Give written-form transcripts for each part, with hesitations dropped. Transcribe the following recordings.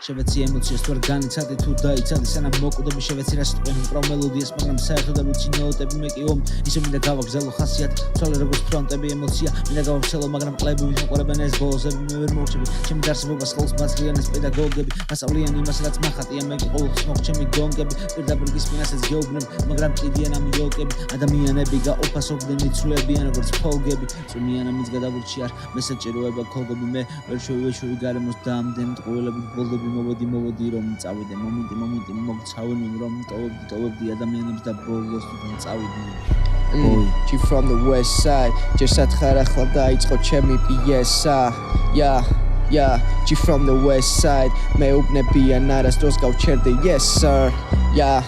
შევეცი ემოციას თუ არ განიცადი თუ დაიცადი სანამ მოკვდები შევეცი რა სიტყვენ უკრავ მელოდიას მაგრამ საერთოდ არ ვიცი ნოტები მე კი ომ ისე მინდა გავაგზავნო ხასიათ ცვალე როგორც ფრონტები ემოცია მინდა გავახსენო მაგრამ კლები მოყურებენ ეს ბოლოსები მე ვერ მოვჩები ჩემი გარსებობას ხელს მაცლიანეს პედაგოგები მასავლიან იმას რაც მახატია მე კი ყოველთვის მოხჩემი გონგები პირდაპირ გისმინასაც გეუბნებ მაგრამ კიდიან ამ იოკები ადამიანები გაოფასობდნენ იცვლებიან როგორც ფოლგები წვიმიანამიც გადავურჩი არ მესაჭიროება ქოლგები მე ვერ შევიშვი გარემოს დაამდენ ტყუილები ბოლდები მოვედი რომ წავიდე მომენტი მოგცავენ რომ ტოვებდი ადამიანებს და ბოლოს თუ წავიდი She from the west side ჯერ სათხარ ახლა დაიწყო ჩემი პიესა Yeah, she from the west side მე უბნებიან არასდროს გავჩერდე yes sir Yeah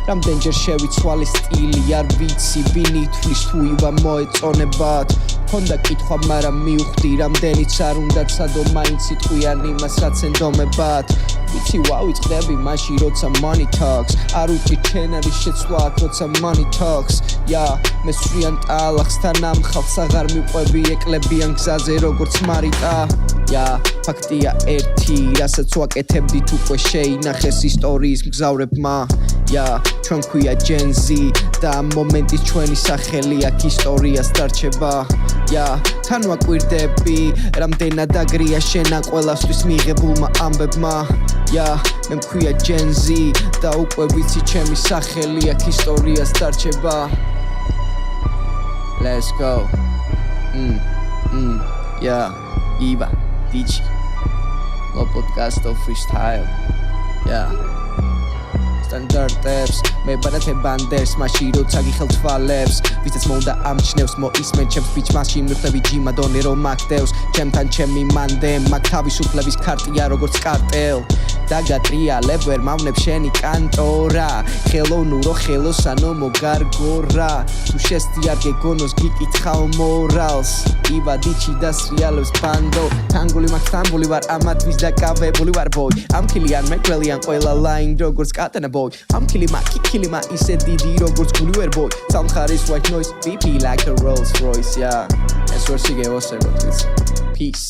რამდენჯერ შევიცვალე სტილი არ ვიცი ვინ ითვლის თუ ივა მოეწონებათ Honda კითხვა მაგრამ მივხვდი რამდენიც არ უნდა ცადო მაინც იტყვიან იმას რაც ენდომებათ ვიცი ვავიწყდები მაშინ როცა money talks არ უჭირ ჩენ არის შეცვლა აქ როცა money talks მე სვიან ტალახსთან ამ ხალხს აღარ მიყვები ეკლებიან გზაზე როგორც მარიტა ფაქტია ერთი რასაც ვაკეთებდით უკვე შეინახეს ისტორიის მგზავრებმა ჩვენ ქვია Gen Z და ამ მომენტის ჩვენი სახელი აქ ისტორიას დარჩება თან ვაკვირდები რამდენად აგრია შენა ყველასთვის მიღებულმა ამბებმა მე მქვია Gen Z და უკვე ვიცი ჩემი სახელი აქ ისტორიას დარჩება Let's go Iva Dici Lo podcast of freestyle Standardებს მე ბარათე ბანდერს მაშინ როცა გიხელთვალებს ვისაც მომდა ამჩნევს მოისმენ ჩემს ბიჭ მაშინ მივხვდები ჯიმადონე რომ მაგდევს ჩემთან ჩემი მანდე მაგ თავისუფლების ქარტია როგორც კარტელ დაგატრიალებ ვერ მავნებ შენი კანტორა ხელოვნურო ხელოსანო მოგარგორა თუ შესდი არ გეგონოს გიკითხავ მორალს იბა დიჩი დასრიალებს ბანდო თანგული მაგ სტამბული ვარ ამათვის დაკავებული ვარ ბოი ამქილი არ მეკველიან ყველა ლაინ როგორც კატანა boy I'm killing my ისე დიდი როგორც გული ვერ boy სამხარის white noise VP like a Rolls Royce ეს ვერ სიგევოს ერთის peace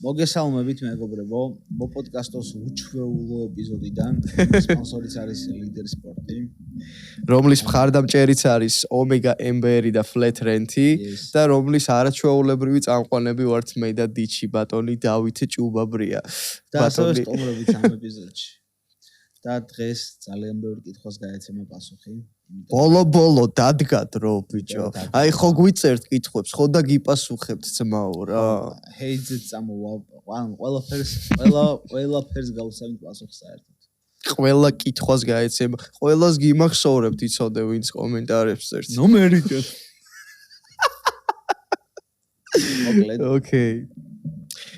მოგესალმებით მეგობრებო მო პოდკასტოს უჩვეულო ეპიზოდიდან სპონსორიც არის ლიდერ სპორტი რომლის მხარდამჭერიც არის ომეგა ემბერი და ფლეთ რენტი და რომლის არაჩვეულებრივი წამყვანები ვართ მე და დიჩი ბატონი დავით ჭუბაბრია და ასევე სტუმრობიც ამ ეპიზოდში და დღეს ძალიან ბევრი კითხვას გაეცემა პასუხი ბოლო დადგა დრო ბიჭო აი ხო გვიწერთ კითხვებს ხო და გიპასუხებთ ძმაო რა ჰეიძე წამოვა ყველაფერს გავუსწრებთ პასუხს საერთოდ ყველა კითხვას გაეცემა ყველას გიმახსოვრებთ იცოდე ვინც კომენტარებს წერს ნომერით ოკეი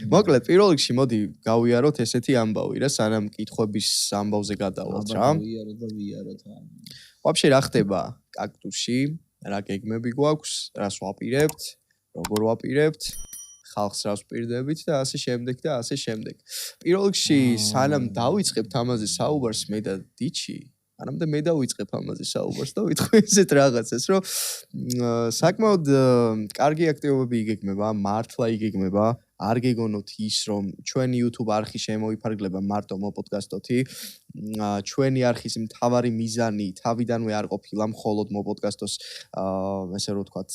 მოკლედ პირველ რიგში მოდი გავიაროთ ესეთი ამბავი რა სანამ კითხვების ამბავზე გადავალთ რა ვიაროთ ვაფშე რა ხდება კაქტუსში რა გეგმები გვაქვს რას ვაპირებთ როგორ ვაპირებთ ხალხს რას ვპირდებით და ასე შემდეგ პირველ რიგში სანამ დავიწყებთ ამაზე საუბარს მე და დიჩი ანამდე მე დავიწყებ ამაზე საუბარს და ვიტყვი ესეთ რაღაცას რომ საკმაოდ კარგი აქტივობები იგეგმება მართლა იგეგმება არ გეგონოთ ის რომ ჩვენი YouTube არხი შემოიფარგლება მარტო მოპოდკასტოთი ჩვენი არხის მთავარი მიზანი თავიდანვე არ ყოფილა მხოლოდ მოპოდკასტოს ესე რომ ვთქვათ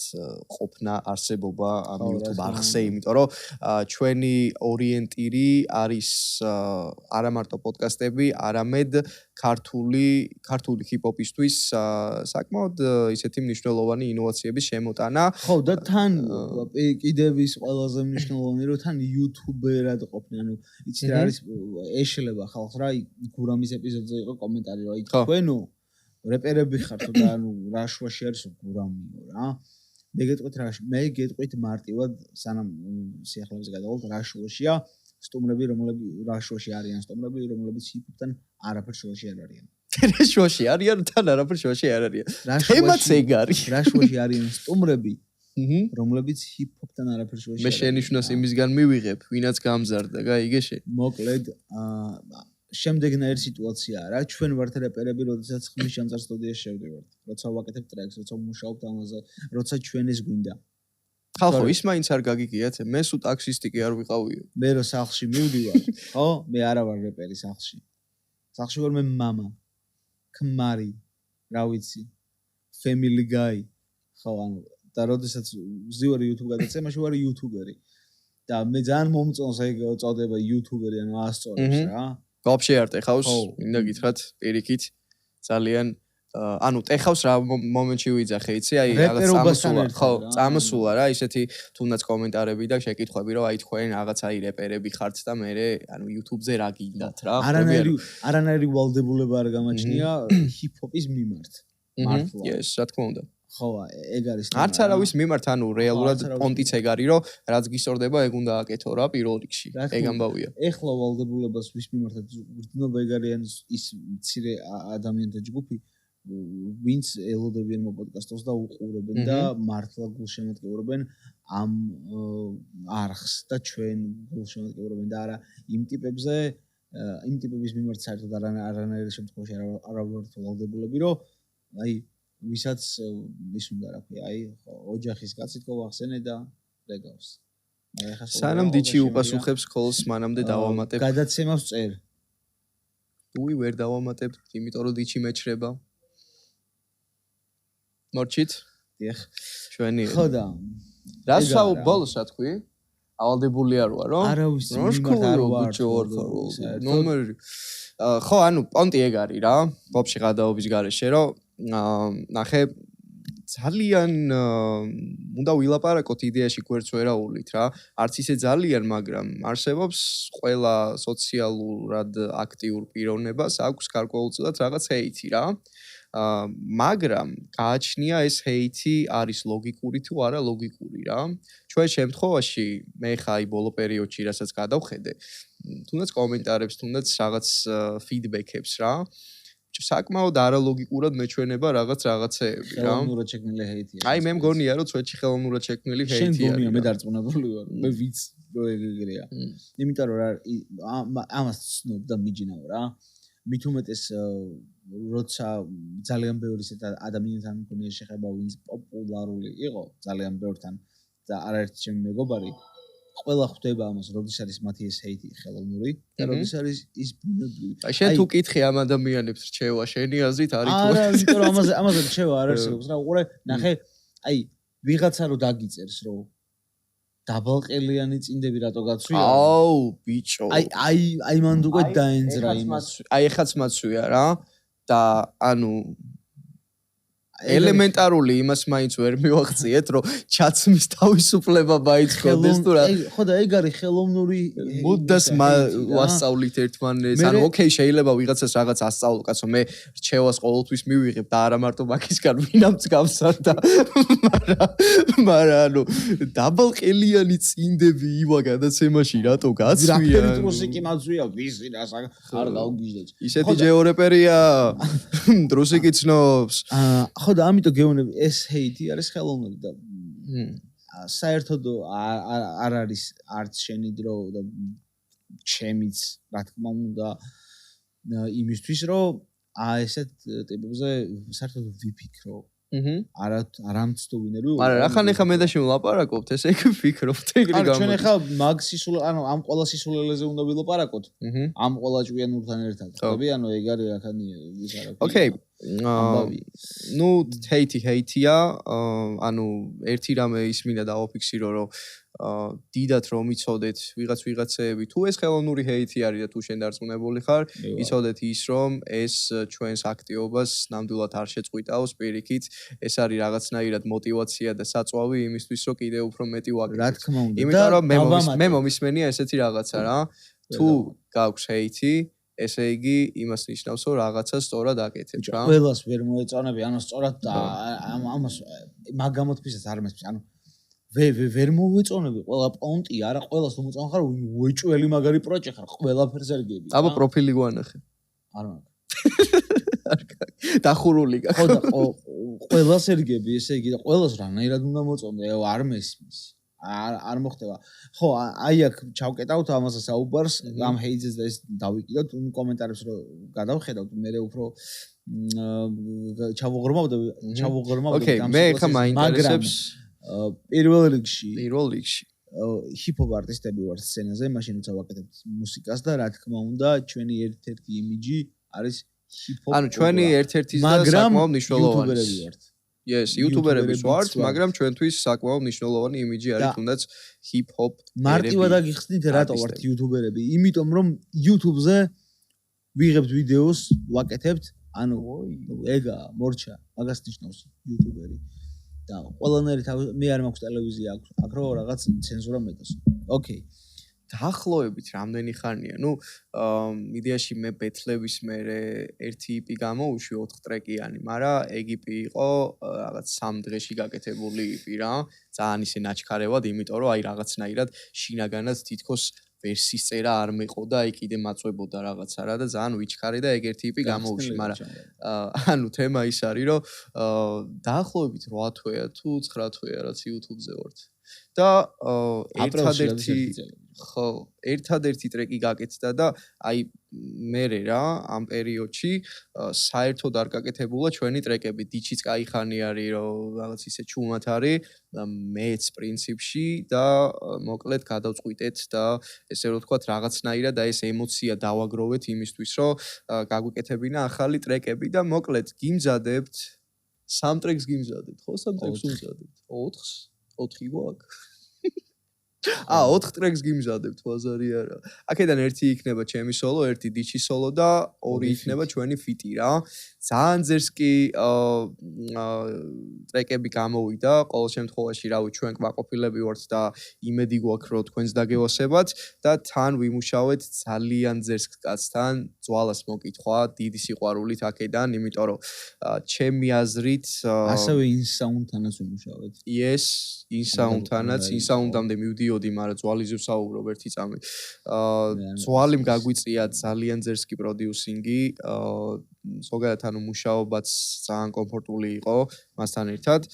ყოფნა არსებობა ამ YouTube არხზე იმიტომ რომ ჩვენი ორიენტირი არის არა მარტო პოდკასტები არამედ ქართული ჰიპ-ჰოპისთვის საკმაოდ ისეთი მნიშვნელოვანი ინოვაციების შემოტანა ხო და თან კიდევ ის ყველაზე მნიშვნელოვანი რომ თან იუთუბერად ყოფნა ანუ იცი რა არის ეშლება ხალხს რა გურამის ეპიზოდზე იყო კომენტარი რომ აი თქვენო რეპერები ხართ და ანუ რა შვაში არის გურამიო რა მე გეტყვით მარტივად სანამ სიახლეებზე გადავალთ რა შვაშია სტუმრები რომელები რომლებიც ჰიპ-ჰოპთან არაფერ შვაში არ არიან რა შვაში არიან თან არაფერ შვაში არ არიან თემაც ეგ არის რა შვაში არიან სტუმრები რომლებიც ჰიპ-ჰოპთან არაფერ შვაში მე შენიშვნას იმისგან მივიღებ ვინაც გამზარდა გაიგე შე მოკლედ შემდეგნაირი სიტუაციაა რა, ჩვენ ვართ რეპერები, როდესაც ხმის ჩამწარ სტუდიაში შევდივართ, როცა ვაკეთებ ტრეკს, როცა ვმუშაობთ ამაზე, როცა ჩვენ ეს გვინდა. ხალხო, ის მაინც არ გაგიგიათ, მე სულ ტაქსისტი კი არ ვიყავიო. მე რო სახლში მივდივარ, ხო? მე არა ვარ რეპერი სახლში. სახლში ვარ მე მამა, ქმარი, რა ვიცი, family guy. ხო, ანუ და როდესაც ვზივარ YouTube გადაცემაში ვარ YouTuber-ი. და მე ძალიან მომწონს ეგ წოდება YouTuber-ი, ანუ ასწორებს რა. Вообще არ ტეხავს, მინდა გითხრათ, პირიქით ძალიან ანუ ტეხავს რა მომენტში ვიძახე, იცი, აი რაღაც წამოსულა, ხო, წამოსულა რა, ისეთი თუნდაც კომენტარები და შეკითხვები, რომ აი თქვენ რაღაცა რეპერები ხართ და მე ანუ YouTube-ზე რა გინდათ რა. არანაირი ვალდებულება არ გამაჩნია ჰიპ-ჰოპის მიმართ. მართლა. Yes, რა თქმა უნდა. ხო, ეგ არის. არც არავის მიმართ, ანუ რეალურად პონტიც ეგ არის, რომ რაც გისწორდება, ეგ უნდა აკეთო რა პირველ რიგში. ეგ ამბავია. ეხლა ვალდებულებას ვის მიმართად ვგრძნობა ეგ არიან ის მცირე ადამიანთა ჯგუფი, ვინც ელოდებიან მოპოდკასტოს და უყურებენ და მართლა გულშემატკივრობენ ამ არხს და ჩვენ გულშემატკივრობენ და არა იმ ტიპებზე, იმ ტიპების მიმართ საერთოდ არანაირი შემთხვევაში არ ვართ ვალდებულები, რომ აი ვისაც ის უნდა რა ქვია, აი ოჯახის კაცი თქო ვახსენე და რეგავს. სანამ დიჩი უპასუხებს კოლს, მანამდე დავამატებ. გადაცემავს წერ. უი ვერ დავამატებ, იმიტომ რომ დიჩი მეჩრება. მორჩით? დიახ. ჩვენი. ხო და რას ბოლოს რა თქვი? ავალდებული არ ვარ, რომ? არა ვიცი, არ ვარ. ნომერი. ხო, ანუ პონტი ეგ არის რა. ვაფშე გადაობის გარეშე, რომ ნახე ძალიან უნდა ვილაპარაკოთ იდეაში გვერდს ვერაულით რა. არც ისე ძალიან, მაგრამ არსებობს ყველა სოციალურად აქტიურ პიროვნებას აქვს გარკვეულწილად რაღაც ჰეითი რა. მაგრამ გააჩნია ეს ჰეითი არის ლოგიკური თუ არა ლოგიკური რა. ჩვენ შემთხვევაში მე ხა აი ბოლო პერიოდში რასაც გადავხედე, თუნდაც კომენტარებს, თუნდაც რაღაც ფიდბექებს რა. საკმაოდ არალოგიკურად მეჩვენება რაღაცეები რა. ხელოვნურად შექმნილი ჰეითია. აი მე მგონია რომ ჩვენში ხელოვნურად შექმნილი ჰეითია. შენ გონია მე დარწმუნებული ვარ. მე ვიც რო ეგრეა. იმიტომ რომ ამას ცნობ და მიჯნავ რა. მით უმეტეს როცა ძალიან ბევრი ისეთ ადამიანთან მქონია შეხება, ვინც პოპულარული იყო ძალიან ბევრთან და არაერთი ჩემი მეგობარი ყველა ხვდება ამას, როდის არის მათი ეს ჰეითი ხელოვნური და როდის არის ის ბუნებრივი. აი შენ თუ კითხე ამ ადამიანებს რჩევა, შენი აზრით არის თუ არა, იმიტომ რომ ამაზე რჩევა არ არსებობს რა. უყურე, ნახე, აი ვიღაცა რო დაგიწერს, რომ დაბალყელიანი წინდები რატო გაცვია? აუ, ბიჭო. აი მანდ უკვე დაენძრა იმას. აი ეხაც მაცვია რა და ანუ ელემენტარული იმას მაინც ვერ მივაღწიეთ, რომ ჩაცმის თავისუფლება მაიწყდეს თუ რა. ხო და ეგ არის ხელოვნური მუდას ვასწავლით ერთმანეს. ანუ ოკეი, შეიძლება ვიღაცას რაღაც ასწავლო, კაცო, მე რჩევას ყოველთვის მივიღებ და არა მარტო მაგისგან ვინამც გავსარდა. მაგრამ ანუ დაბალყელიანი წინდები ივა გადაცემაში რატო გაცვია? რაფერი დროსი კი მაცვია, ვისი რა არ გავგიჟდეთ. ისეთი ჯეორეპერია. დროსი კი ცნობს. ხო და ამიტომ გეუბნები ეს ჰეითი არის ხელოვნური და საერთოდ არ არის არც შენი დრო და ჩემიც რა თქმა უნდა იმისთვის რომ ესეთ ტიპებზე საერთოდ ვიფიქრო არა მცდოვინები არა რახან ეხა მე და შენ ვლაპარაკობთ ესე იქ ვფიქრობთ ეგრე გამოდის ჩვენ ეხა მაგ სისულელე ანუ ამ ყველა სისულელეზე უნდა ვილაპარაკოთ ამ ყველა ჭვიანურთან ერთად ხები ანუ ეგ არის რახანი ის არა ოკეი ну ჰეითია ანუ ერთი რამე ის მინდა დავაფიქსირო რომ დიდათ რომ იცოდეთ ვიღაცეები თუ ეს ხელოვნური ჰეითი არის და თუ შენ დარწმუნებული ხარ იცოდეთ ის რომ ეს ჩვენს აქტივობას ნამდვილად არ შეწყვიტავს პირიქით ეს არის რაღაცნაირად мотиваცია და საწვავი იმისთვის რომ კიდევ უფრო მეტი ვაკეთოთ რა თქმა უნდა იმიტომ რომ მე მომისმენია ესეთი რაღაცა რა თუ გაქვს ჰეითი ესე იგი იმას ნიშნავს რომ რაღაცა სწორად აკეთებ რა ყველას ვერ მოეწონები ანუ სწორად ამას მაგამოთქვისაც არ მესმის ანუ ვერ მოვეწონები ყველა პონტი არა ყველას თუ მოწონ ხარ უეჭველი მაგარი პროჭე ხარ ყველაფერს ერგები აბა პროფილი გვანახე არ მაქვს დახურული გაქვს ხო და ყველას ერგები ესე იგი და ყველას რანაირად უნდა მოწონდე არ მესმის არ მოხდება. ხო, აი აქ ჩავკეტავთ ამაზე საუბარს, ამ ჰეიძეს და ეს დავიკიდოთ, კომენტარებს რო გადავხედავთ, მე უფრო ჩავუღრმავდები ოკეი, მე ხა მაინტერესებს პირველ რიგში პირველ ჰიპ-ჰოპ არტისტები ვართ სცენაზე, მაშინ როცა ვაკეთებთ მუსიკას და რა თქმა უნდა, ჩვენი ერთ-ერთი იმიჯი არის ჰიპ-ჰოპ. ანუ ჩვენი ერთ-ერთი და საკმაოდ მნიშვნელოვანი ვართ. Yes, YouTuber-ების ვართ, მაგრამ ჩვენთვის საკმაოდ მნიშვნელოვანი იმიჯი არის თუნდაც ჰიპ-ჰოპ. მარტივად აგიხსნით რატო ვართ YouTuber-ები? იმიტომ რომ YouTube-ზე ვიღებთ ვიდეოს, ვაკეთებთ, ანუ ეგა მორჩა, მაგას ნიშნავს YouTuber-ი. და ყველანაირი მე არ მაქვს ტელევიზია აქ რო რაღაც ცენზურა მეტოს. ოკეი. დაახლოებით რამდენი ხანია? ნუ იდეაში მე ბეთლების მერე ერთი EP გამოვუშვი 4 ტრეკიანი, მაგრამ ეგ EP იყო რაღაც 3 დღეში გაკეთებული EP რა. ძალიან ისე ნაჩქარევად, იმიტომ რომ აი რაღაცნაირად შინაგანად თითქოს ვერსის წერა არ მეყო და აი კიდე მაწვებოდა რაღაცა რა და ძალიან ვიჩქარე და ეგ ერთი EP გამოვუშვი, მაგრამ ანუ თემა ის არის, რომ დაახლოებით 8 თვეა თუ 9 თვეა რაც YouTube-ზე ვართ. და ერთადერთი ტრეკი გაკეთდა და აი მერე რა ამ პერიოდში საერთოდ არ გაკეთებულა ჩვენი ტრეკები. დიჩიც кайხანი არის რომ რაღაც ისე ჩუმად არის მეც პრინციპში და მოკლედ გადავწყვიტეთ და ესე რომ ვთქვათ რაღაცნაირად და ეს ემოცია დავაგროვეთ იმისთვის რომ გაგვიკეთებინა ახალი ტრეკები და მოკლედ გიმზადებთ 3 ტრეკს გიმზადებთ ხო 3 ტრეკს უმზადებთ 4-ს 4 გვაქვს 4 ტრეკს გიმზადებთ ბაზარი არა. აქედან ერთი იქნება ჩემი სოლო, ერთი დიჩი სოლო და 2 იქნება ჩვენი ფიტი რა. ძალიან ძერს კი ტრეკები გამოვიდა. ყოველ შემთხვევაში რავი ჩვენ კმაყოფილები ვართ და იმედი გვაქვს რომ თქვენს დაგევასებათ და თან ვიმუშავეთ ძალიან ძერს კაცთან ძვალას მოკითხვა დიდი სიყვარულით აქედან, იმიტომ რომ ჩემი აზრით ასევე ინსაუნდთანაც ვიმუშავეთ. Yes, ინსაუნდთანაც, ინსაუნდამდე მივდიოდი, მაგრამ ძვალიზე ვსაუბრობ ერთი წამი. ძვალიმ გაგვიწია ძალიან ძერს კი პროდიუსინგი, ზოგადად ანუ მუშაობაც ძალიან კომფორტული იყო მასთან ერთად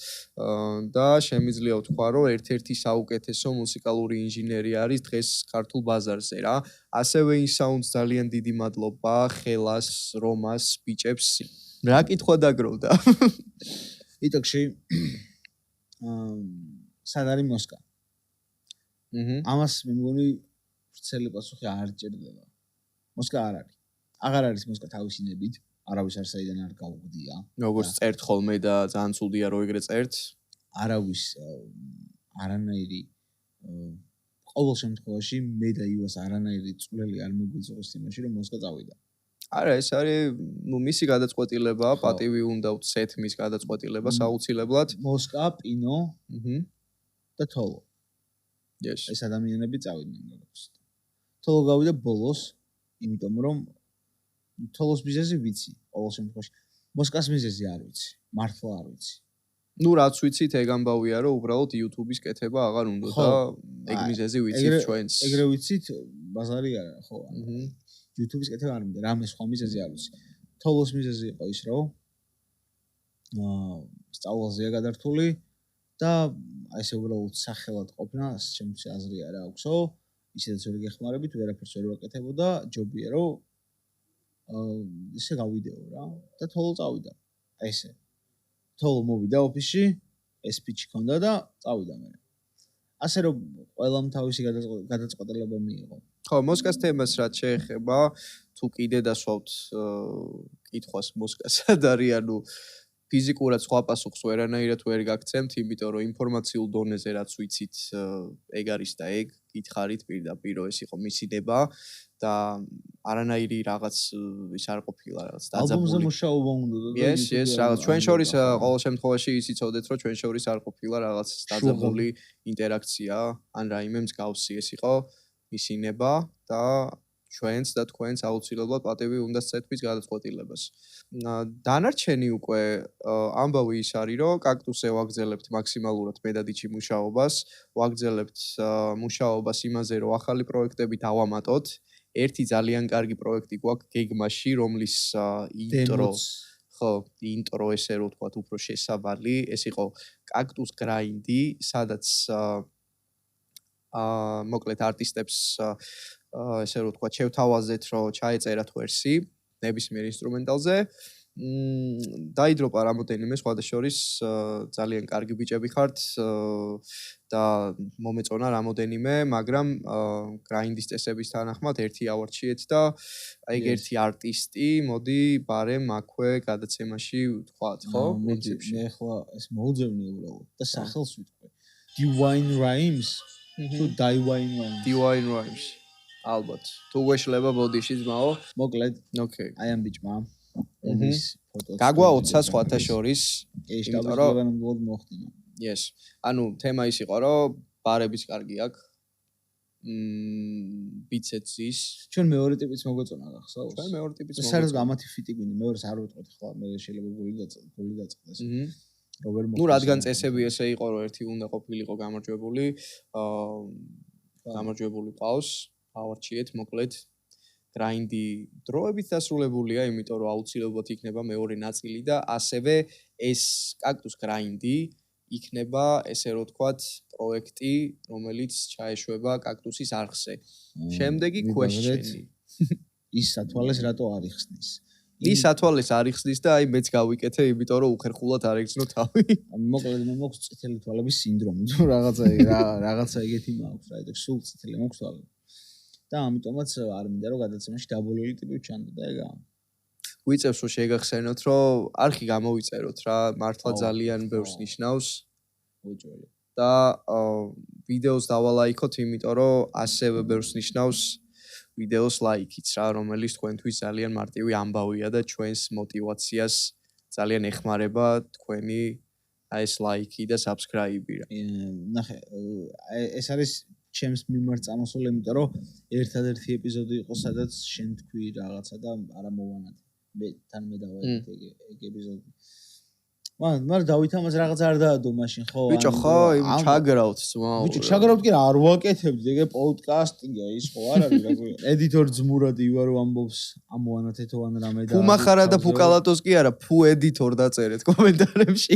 და შემიძლია ვთქვა რომ ერთ-ერთი საუკეთესო მუსიკალური ინჟინერი არის დღეს ქართულ ბაზარზე რა. ასევე ინსაუნდს ძალიან დიდი მადლობა ხელას, რომას, ბიჭებს. რა კითხვა დაგროვდა? იტოქში სად არის მოსკა? ამას მე მგონი ვრცელი პასუხი არ ჭირდება. მოსკა არ არის. აღარ არის მოსკა თავისი ნებით. არავის არ საიდან არ გაუგდია. როგორც წერთ ხოლმე და ძალიან ცუდია რომ ეგრე წერთ. არავის არანაირი ყოველ შემთხვევაში მე და ივას არანაირი წვლილი არ მეგვიწევს იმაში რომ მოსკა წავიდა. არა ეს არის ნუ მისი გადაწყვეტილებაა, პატივი უნდა ვცეთ მის გადაწყვეტილებას აუცილებლად. მოსკა, პინო და თოლო. Yes. ეს ადამიანები წავიდნენ როგორც. თოლო გავიდა ბოლოს, იმიტომ რომ თოლოს მიზეზი ვიცი, ყოველ შემთხვევაში. მოსკას მიზეზი არ ვიცი, მართლა არ ვიცი. ნუ რაც ვიცით, ეგ ამბავია, რომ უბრალოდ YouTube-ის კეთება აღარ უნდა და ეგ მიზეზი ვიცით ჩვენს. ეგრე ვიცით, ბაზარი არა, ხო. YouTube-ის კეთება არ მინდა, რამე სხვა მიზეზი არ ვიცი. თოლოს მიზეზი იყო ის, რომ სწავლაზეა გადართული და ესე უბრალოდ სახელად ყოფნა, ჩემს აზრი არა აქვსო. ისედაც ვერ გეხმარებით, ვერაფერს ვერ ვაკეთებოდა, ჯობია რომ ისე გავიდეო რა და თოლო წავიდა. ესე. თოლო მოვიდა ოფისში, ეს პიჩი ქონდა და წავიდა მე. ასე რომ ყველამ თავისი გადაწყვეტილება მიიღო. ხო, მოსკას თემას რაც შეეხება, თუ კიდე დასვავთ კითხვას მოსკას სად არის, ანუ ფიზიკურად სხვა პასუხს ვერანაირად ვერ გაგცემთ, იმიტომ რომ ინფორმაციულ დონეზე რაც ვიცით, ეგ არის და ეგ გითხარით პირდაპირ რომ ეს იყო მისიდება და არანაირი რაღაც ის არ ყოფილა რაღაც დაძაბული. ალბომზე მუშაობა უნდა და Yes, რაღაც ჩვენ შორის ყოველ შემთხვევაში იცოდეთ რომ ჩვენ შორის არ ყოფილა რაღაც დაძაბული ინტერაქცია, ან რაიმე მსგავსი ეს იყო მისინება და ჩვენს და თქვენს აუცილებლად პატივი უნდა სცეთ მის გადაწყვეტილებას. დანარჩენი უკვე ამბავი ის არის, რომ კაქტუსზე ვაგრძელებთ მაქსიმალურად მე და დიჩი მუშაობას, ვაგრძელებთ მუშაობას იმაზე, რომ ახალი პროექტები დავამატოთ. ერთი ძალიან კარგი პროექტი გვაქვს გეგმაში, რომლის ინტრო ესე რომ ვთქვათ, უფრო შესავალი, ეს იყო კაქტუს გრაინდი, სადაც მოკლედ არტისტებს ესე რომ თქვა შევთავაზეთ რომ ჩაეწერათ ვერსი ნებისმიერ ინსტრუმენტალზე დაიდროპა რამოდენიმე სხვადასხვის ძალიან კარგი ბიჭები ხართ და მომეწონა რამოდენიმე მაგრამ გრაინდის წესების თანახმად ერთი ავარჩიეთ და აი ერთი არტისტი მოდი ბარემ აქვე გადაცემაში ვთქვათ ხო პრინციპში მე ხო ეს მოუძებნი უბრალოდ და სახელს ვიტყვი Divine Rhymes თუ Divine Rhymes Divine Rhymes ალბათ თუ გვეშლება ბოდიში ძმაო მოკლედ ოკეი აი ამ ბიჭმა ეს ფოტოს გაგვაოცა სხვათა შორის იმიტომ რომ მოხდინა yes ანუ თემა ის იყო რომ ბარებიც კარგი აქვს ბიცეცის ჩვენ მეორე ტიპიც მოგვეწონა გახსოვს ჩვენ მეორე ტიპიც მოგვეწონა საერთოდ ამათი ფიტი გვინდა მეორეს არ ვიტყვით ხო მე შეიძლება გული დაწყდეს რობერ ნუ რადგან წესები ესე იყო რომ ერთი უნდა ყოფილიყო გამარჯვებული გამარჯვებული ყავს ავარჩიეთ მოკლედ გრაინდი დროებით დასრულებულია, იმიტომ რომ აუცილებლად იქნება მეორე ნაწილი და ასევე ეს კაქტუს გრაინდი იქნება, ესე რომ ვთქვათ, პროექტი, რომელიც ჩაეშვება კაქტუსის არხზე. შემდეგი question-ი. ის სათვალეს რატო არ იხსნის? ის სათვალეს არ იხსნის და აი მეც გავიკეთე, იმიტომ რომ უხერხულად არ ეგზნო თავი. მოკლედ მე მაქვს წითელი თვალების სინდრომი, თუ რაღაცა ეგეთი მაქვს, რაიდე სულ წითელი მაქვს თვალები. და ამიტომაც არ მინდა რომ გადაცემაში დაბოლილი ტიპი ჩანდო და ეგაა. გვიწევს რომ შეგახსენოთ რომ არხი გამოვიწეროთ რა, მართლა ძალიან ბევრს ნიშნავს. უჯველი. და ვიდეოს დავალაიქოთ, იმიტომ რომ ასევე ბევრს ნიშნავს ვიდეოს ლაიქიც რა, რომელიც თქვენთვის ძალიან მარტივი ამბავია და ჩვენს мотивაციას ძალიან ეხმარება თქვენი აი ეს ლაიქი და subscribe-ი რა. ნახე, ეს არის ჩემს მიმართ წამოსული, იმიტომ რომ ერთადერთი ეპიზოდი იყო, სადაც შენ თქვი რაღაცა და არა მოვანადე. მე თან მე დავაიგე ეგ ეპიზოდი. მაგრამ დავითამას რაღაც არ დაადო მაშინ, ხო? ბიჭო, ხო, ჩაგრავთ ძმაო. ბიჭო, ჩაგრავთ კი რა, არ ვაკეთებდი, ეგ პოდკასტია, ის ხო არ არის რა ქვია. ედიტორ ძმურად ივარო ამბობს, ამოანათეთო ან რამე და ფუმახარა და ფუკალატოს კი არა, ფუ ედიტორ დაწერეთ კომენტარებში.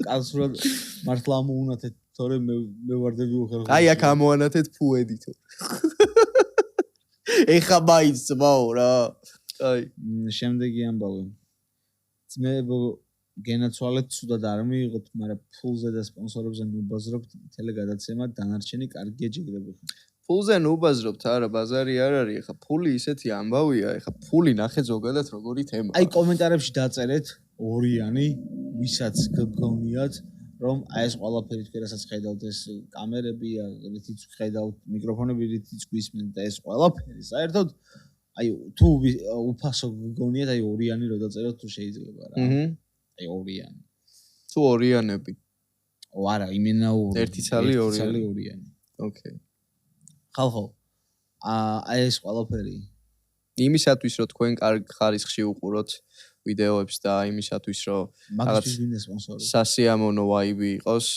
კაცურად მართლა ამოუნათეთ, თორე მე ვარდები უხერხო. აი აქ ამოანათეთ ფუ ედიტორ. ეხა მაინც ძმაო რა. აი, შემდეგი ამბავი. მე გენაცვალეთ ცუდად არ მიიღოთ, მაგრამ ფულზე და სპონსორებზე ნუბაზრობთ მთელი გადაცემა, დანარჩენი კარგია ჯიგრები. ფულზე ნუბაზრობთ, არა, ბაზარი არ არის, ეხა ფული ისეთი ამბავია, ეხა ფული ნახე ზოგადად როგორი თემაა. აი კომენტარებში დაწერეთ ორიანი, ვისაც გგონიათ, რომ აი ეს ყველაფერი თქვენ რასაც ხედავთ, ეს კამერებია, რითიც ხედავთ, მიკროფონები რითიც გვისმენთ და ეს ყველაფერი საერთოდ აი თუ უფასო გგონიათ, აი ორიანი რო დაწეროთ თუ შეიძლება რა. აი ორიანი. თუ ორიანები. არა, იმენა ორი. ერთი ცალი ორიანი. ოკეი. ხალხო. აი ეს ყველაფერი. იმისათვის რომ თქვენ კარგ ხარისხში უყუროთ ვიდეოებს და იმისათვის რომ მაგისთვის გინდა სპონსორი. სასიამოვნო ვაიბი იყოს.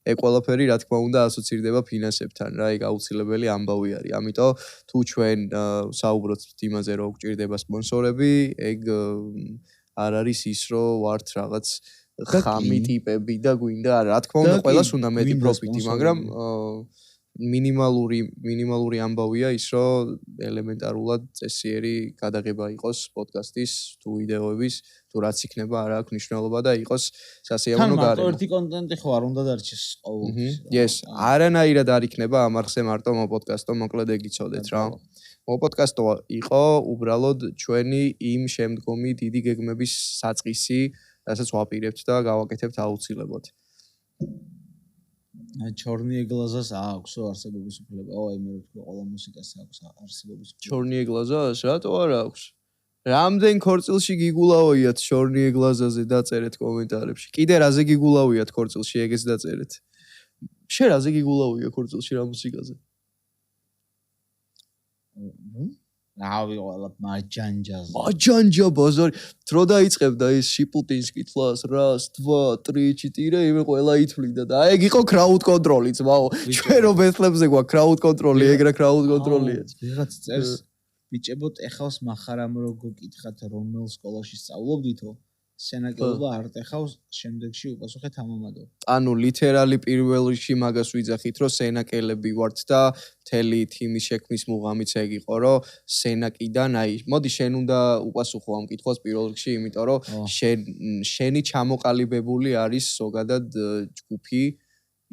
ეგ ყველაფერი რა თქმა უნდა ასოცირდება ფინანსებთან რა, ეგ აუცილებელი ამბავი არის. ამიტომ თუ ჩვენ საუბრობთ იმაზე რომ გვჭირდება სპონსორები, ეგ არ არის ის რომ ვართ რაღაც ხამი ტიპები და გვინდა არა რა თქმა უნდა ყველას უნდა მეტი პროფიტი მაგრამ მინიმალური ამბავია ის რომ ელემენტარულად წესიერი გადაღება იყოს პოდკასტის თუ ვიდეოების თუ რაც იქნება არა აქვს მნიშვნელობა და იყოს სასიამოვნო გარემო. მარტო ერთი კონტენტი ხო არ უნდა დარჩეს ყოველთვის. yes, არანაირად არ იქნება ამ არხზე მარტო მოპოდკასტო, მოკლედ ეგ იცოდეთ რა. მოპოდკასტო იყო უბრალოდ ჩვენი იმ შემდგომი დიდი გეგმების საწყისი, რასაც ვაპირებთ და გავაკეთებთ აუცილებლად. ჩორნიე გლაზას აქვს არსებობის უფლება. აი მე ვთქვი ყველა მუსიკას აქვს არსებობის უფლება. ჩორნიე გლაზას რატო არ აქვს? რამდენ ქორწილში გიგულავიათ ჩორნიე გლაზაზე დაწერეთ კომენტარებში. კიდე რაზე გიგულავიათ ქორწილში ეგეც დაწერეთ. შენ რაზე გიგულავია ქორწილში რა მუსიკაზე? რავი ყველა მაჯანჯაზე. მაჯანჯა ბაზარი. დრო დაიწყებდა ის შიპუტინს კითხვას, რას, 2, 3, 4 იმე ყველა ითვლიდა და აი ეგ იყო crowd control-ი ძმაო. ჩვენ რომ ბეთლებზე გვაქვს crowd control-ი, ეგრა crowd control-ია. ვიღაც წერს ბიჭებო ტეხავს მახარამ რო გკითხათ რომელ სკოლაში სწავლობდითო სენაკელობა არ ტეხავს შემდეგში უპასუხე თამამადო. ანუ ლიტერალი პირველ რიგში მაგას ვიძახით, რომ სენაკელები ვართ და მთელი თიმის შექმნის მუღამიც ეგ იყო, რომ სენაკიდან, აი, მოდი შენ უნდა უპასუხო ამ კითხვას პირველ რიგში, იმიტომ რომ შენი ჩამოყალიბებული არის ზოგადად ჯგუფი,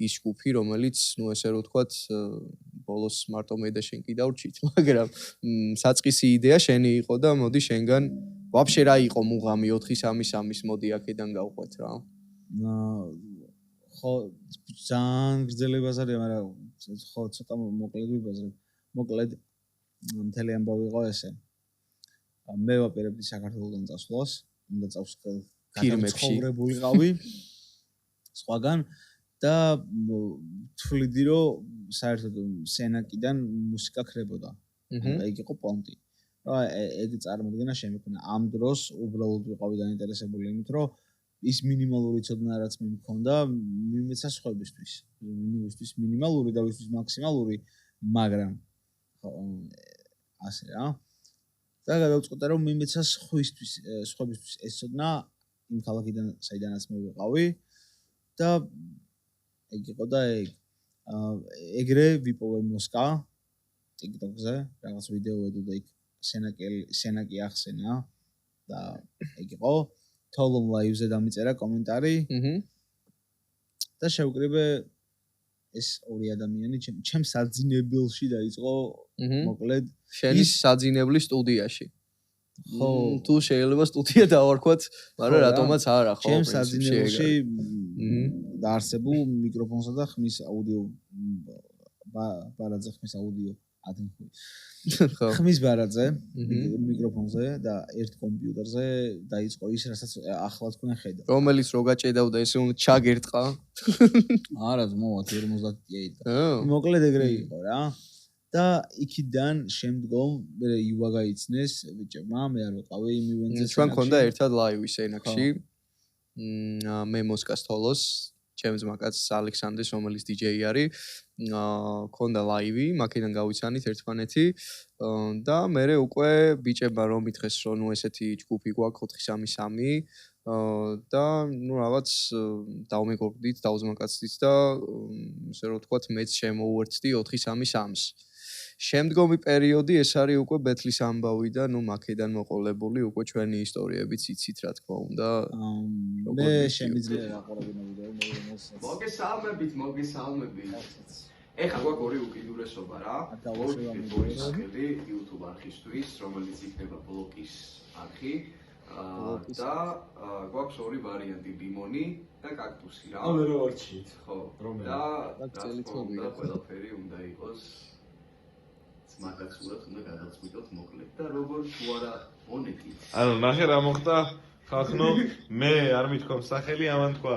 ის ჯგუფი, რომელიც, ну, ესე რომ ვთქვათ, ბოლოს მარტო მე და შენ კი დავრჩით, მაგრამ საწყისი იდეა შენი იყო და მოდი შენგან ვაფშე რა იყო მუღამი 4-3-3, მოდი აქედან გავყვეთ რა. ხო, ძალიან გრძელი ბაზარია, მაგრამ ხო, ცოტა მოკლედ ვიბაზრებ. მოკლედ მთელი ამბავი იყო ესე. მე ვაპირებდი საქართველოსთან წასვლას, უნდა გადაცხოვრებულიყავი სხვაგან და თვლიდი რომ საერთოდ სენაკიდან მუსიკა ქრებოდა. ეგ იყო პონტი. რა ეგ წარმოდგენა შემექნა. ამ დროს უბრალოდ ვიყავი დაინტერესებული იმით, რომ ის მინიმალური ცოდნა რაც მე მქონდა, მიმეცა სხვებისთვის. ვისთვის მინიმალური და ვისთვის მაქსიმალური, მაგრამ ასე რა. და გადავწყვიტე რომ მიმეცა სხვებისთვის ეს ცოდნა იმ ქალაქიდან, საიდანაც მე ვიყავი და ეგ იყო და ეგრე ვიპოვე მოსკა TikTok-ზე, რაღაც ვიდეო ედო და იქ სენაკი ახსენა და ეგ იყო თოლომ ლაივზე დამიწერა კომენტარი და შევკრიბე ეს ორი ადამიანი ჩემს საძინებელში დაიწყო მოკლედ შენის საძინებლის სტუდიაში ხო თუ შეიძლება სტუდია დავარქვათ მაგრამ რატომაც არა ხო ჩემს საძინებელში დაარსებულ მიკროფონსა და ხმის აუდიო ბარაძე ხმის აუდიო ადმხვი ხმის ბარაძე მიკროფონზე და ერთ კომპიუტერზე დაიწყო ის რასაც ახლა თქვენ ხედავთ რომელიც რო გაჭედავდა ესე უნდა ჩაგერტყა არა მოვა 58 მოკლედ ეგრე იყო რა და იქიდან შემდგომ მე იუა გაიცნეს ბიჭებმა მე არ ვიყავი იმ ივენტზე ჩვენ მქონდა ერთად ლაივი სენაკში მე მოსკას თოლოს ჩემს მაგაც ალექსანდრეს რომელიც DJ არის მქონდა ლაივი მაქედან გავიცანით ერთმანეთი და მე უკვე ბიჭებმა რომ მითხეს რომ ნუ ესეთი ჯგუფი გვაქვს 4-3-3 და ნუ რაღაც დავმეგობრდით დავზმაკაცდით და ესე რომ ვთქვათ მეც შემოუერთდი 4-3-3-ს შემდგომი პერიოდი ეს არის უკვე ბეთლის ამბავი და ნუ მაქედან მოყოლებული უკვე ჩვენი ისტორიებიც იცით რა თქმა უნდა მე შემიძლია რაყურებინა ვიდეო მოგესალმებით ეხლა გვაქვს ორი უკიდურესობა რა დავაშევამები YouTube არქივისთვის რომელიც იქნება ბლოკის არქი და გვაქვს ორი ვარიანტი ლიმონი და კაქტუსი რა ამე რო არჩით ხო და ყველაფერი უნდა იყოს მაგაცურად უნდა გადაწყვიტოთ მოკლედ და როგორ თუ არა მონეტი ანუ ნახე რა მოხდა ხახნო მე არ მithქვა სახელი ამან თქვა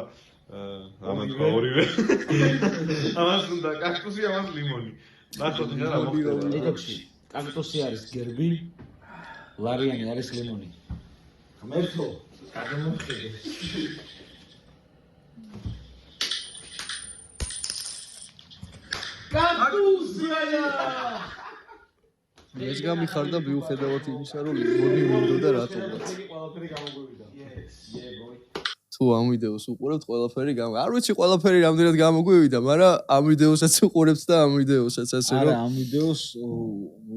ორივე ამას უნდა კაქტუსი ამას ლიმონი ნახოთ რა მოხდა TikTok-ში კაქტუსი არის გერბი ლარიანი არის ლიმონი ღმერთო გადამოხედე კაქტუსია ეს გამიხარდა მიუხედავად იმისა რომ ლიმონი მინდოდა რატომაც ყველაფერი გამოგვივიდა თუ ამ ვიდეოს უყურებთ ყველაფერი არ ვიცი ყველაფერი რამდენად გამოგვივიდა მაგრამ ამ ვიდეოსაც უყურებთ და ამ ვიდეოსაც ასე რომ არა ამ ვიდეოს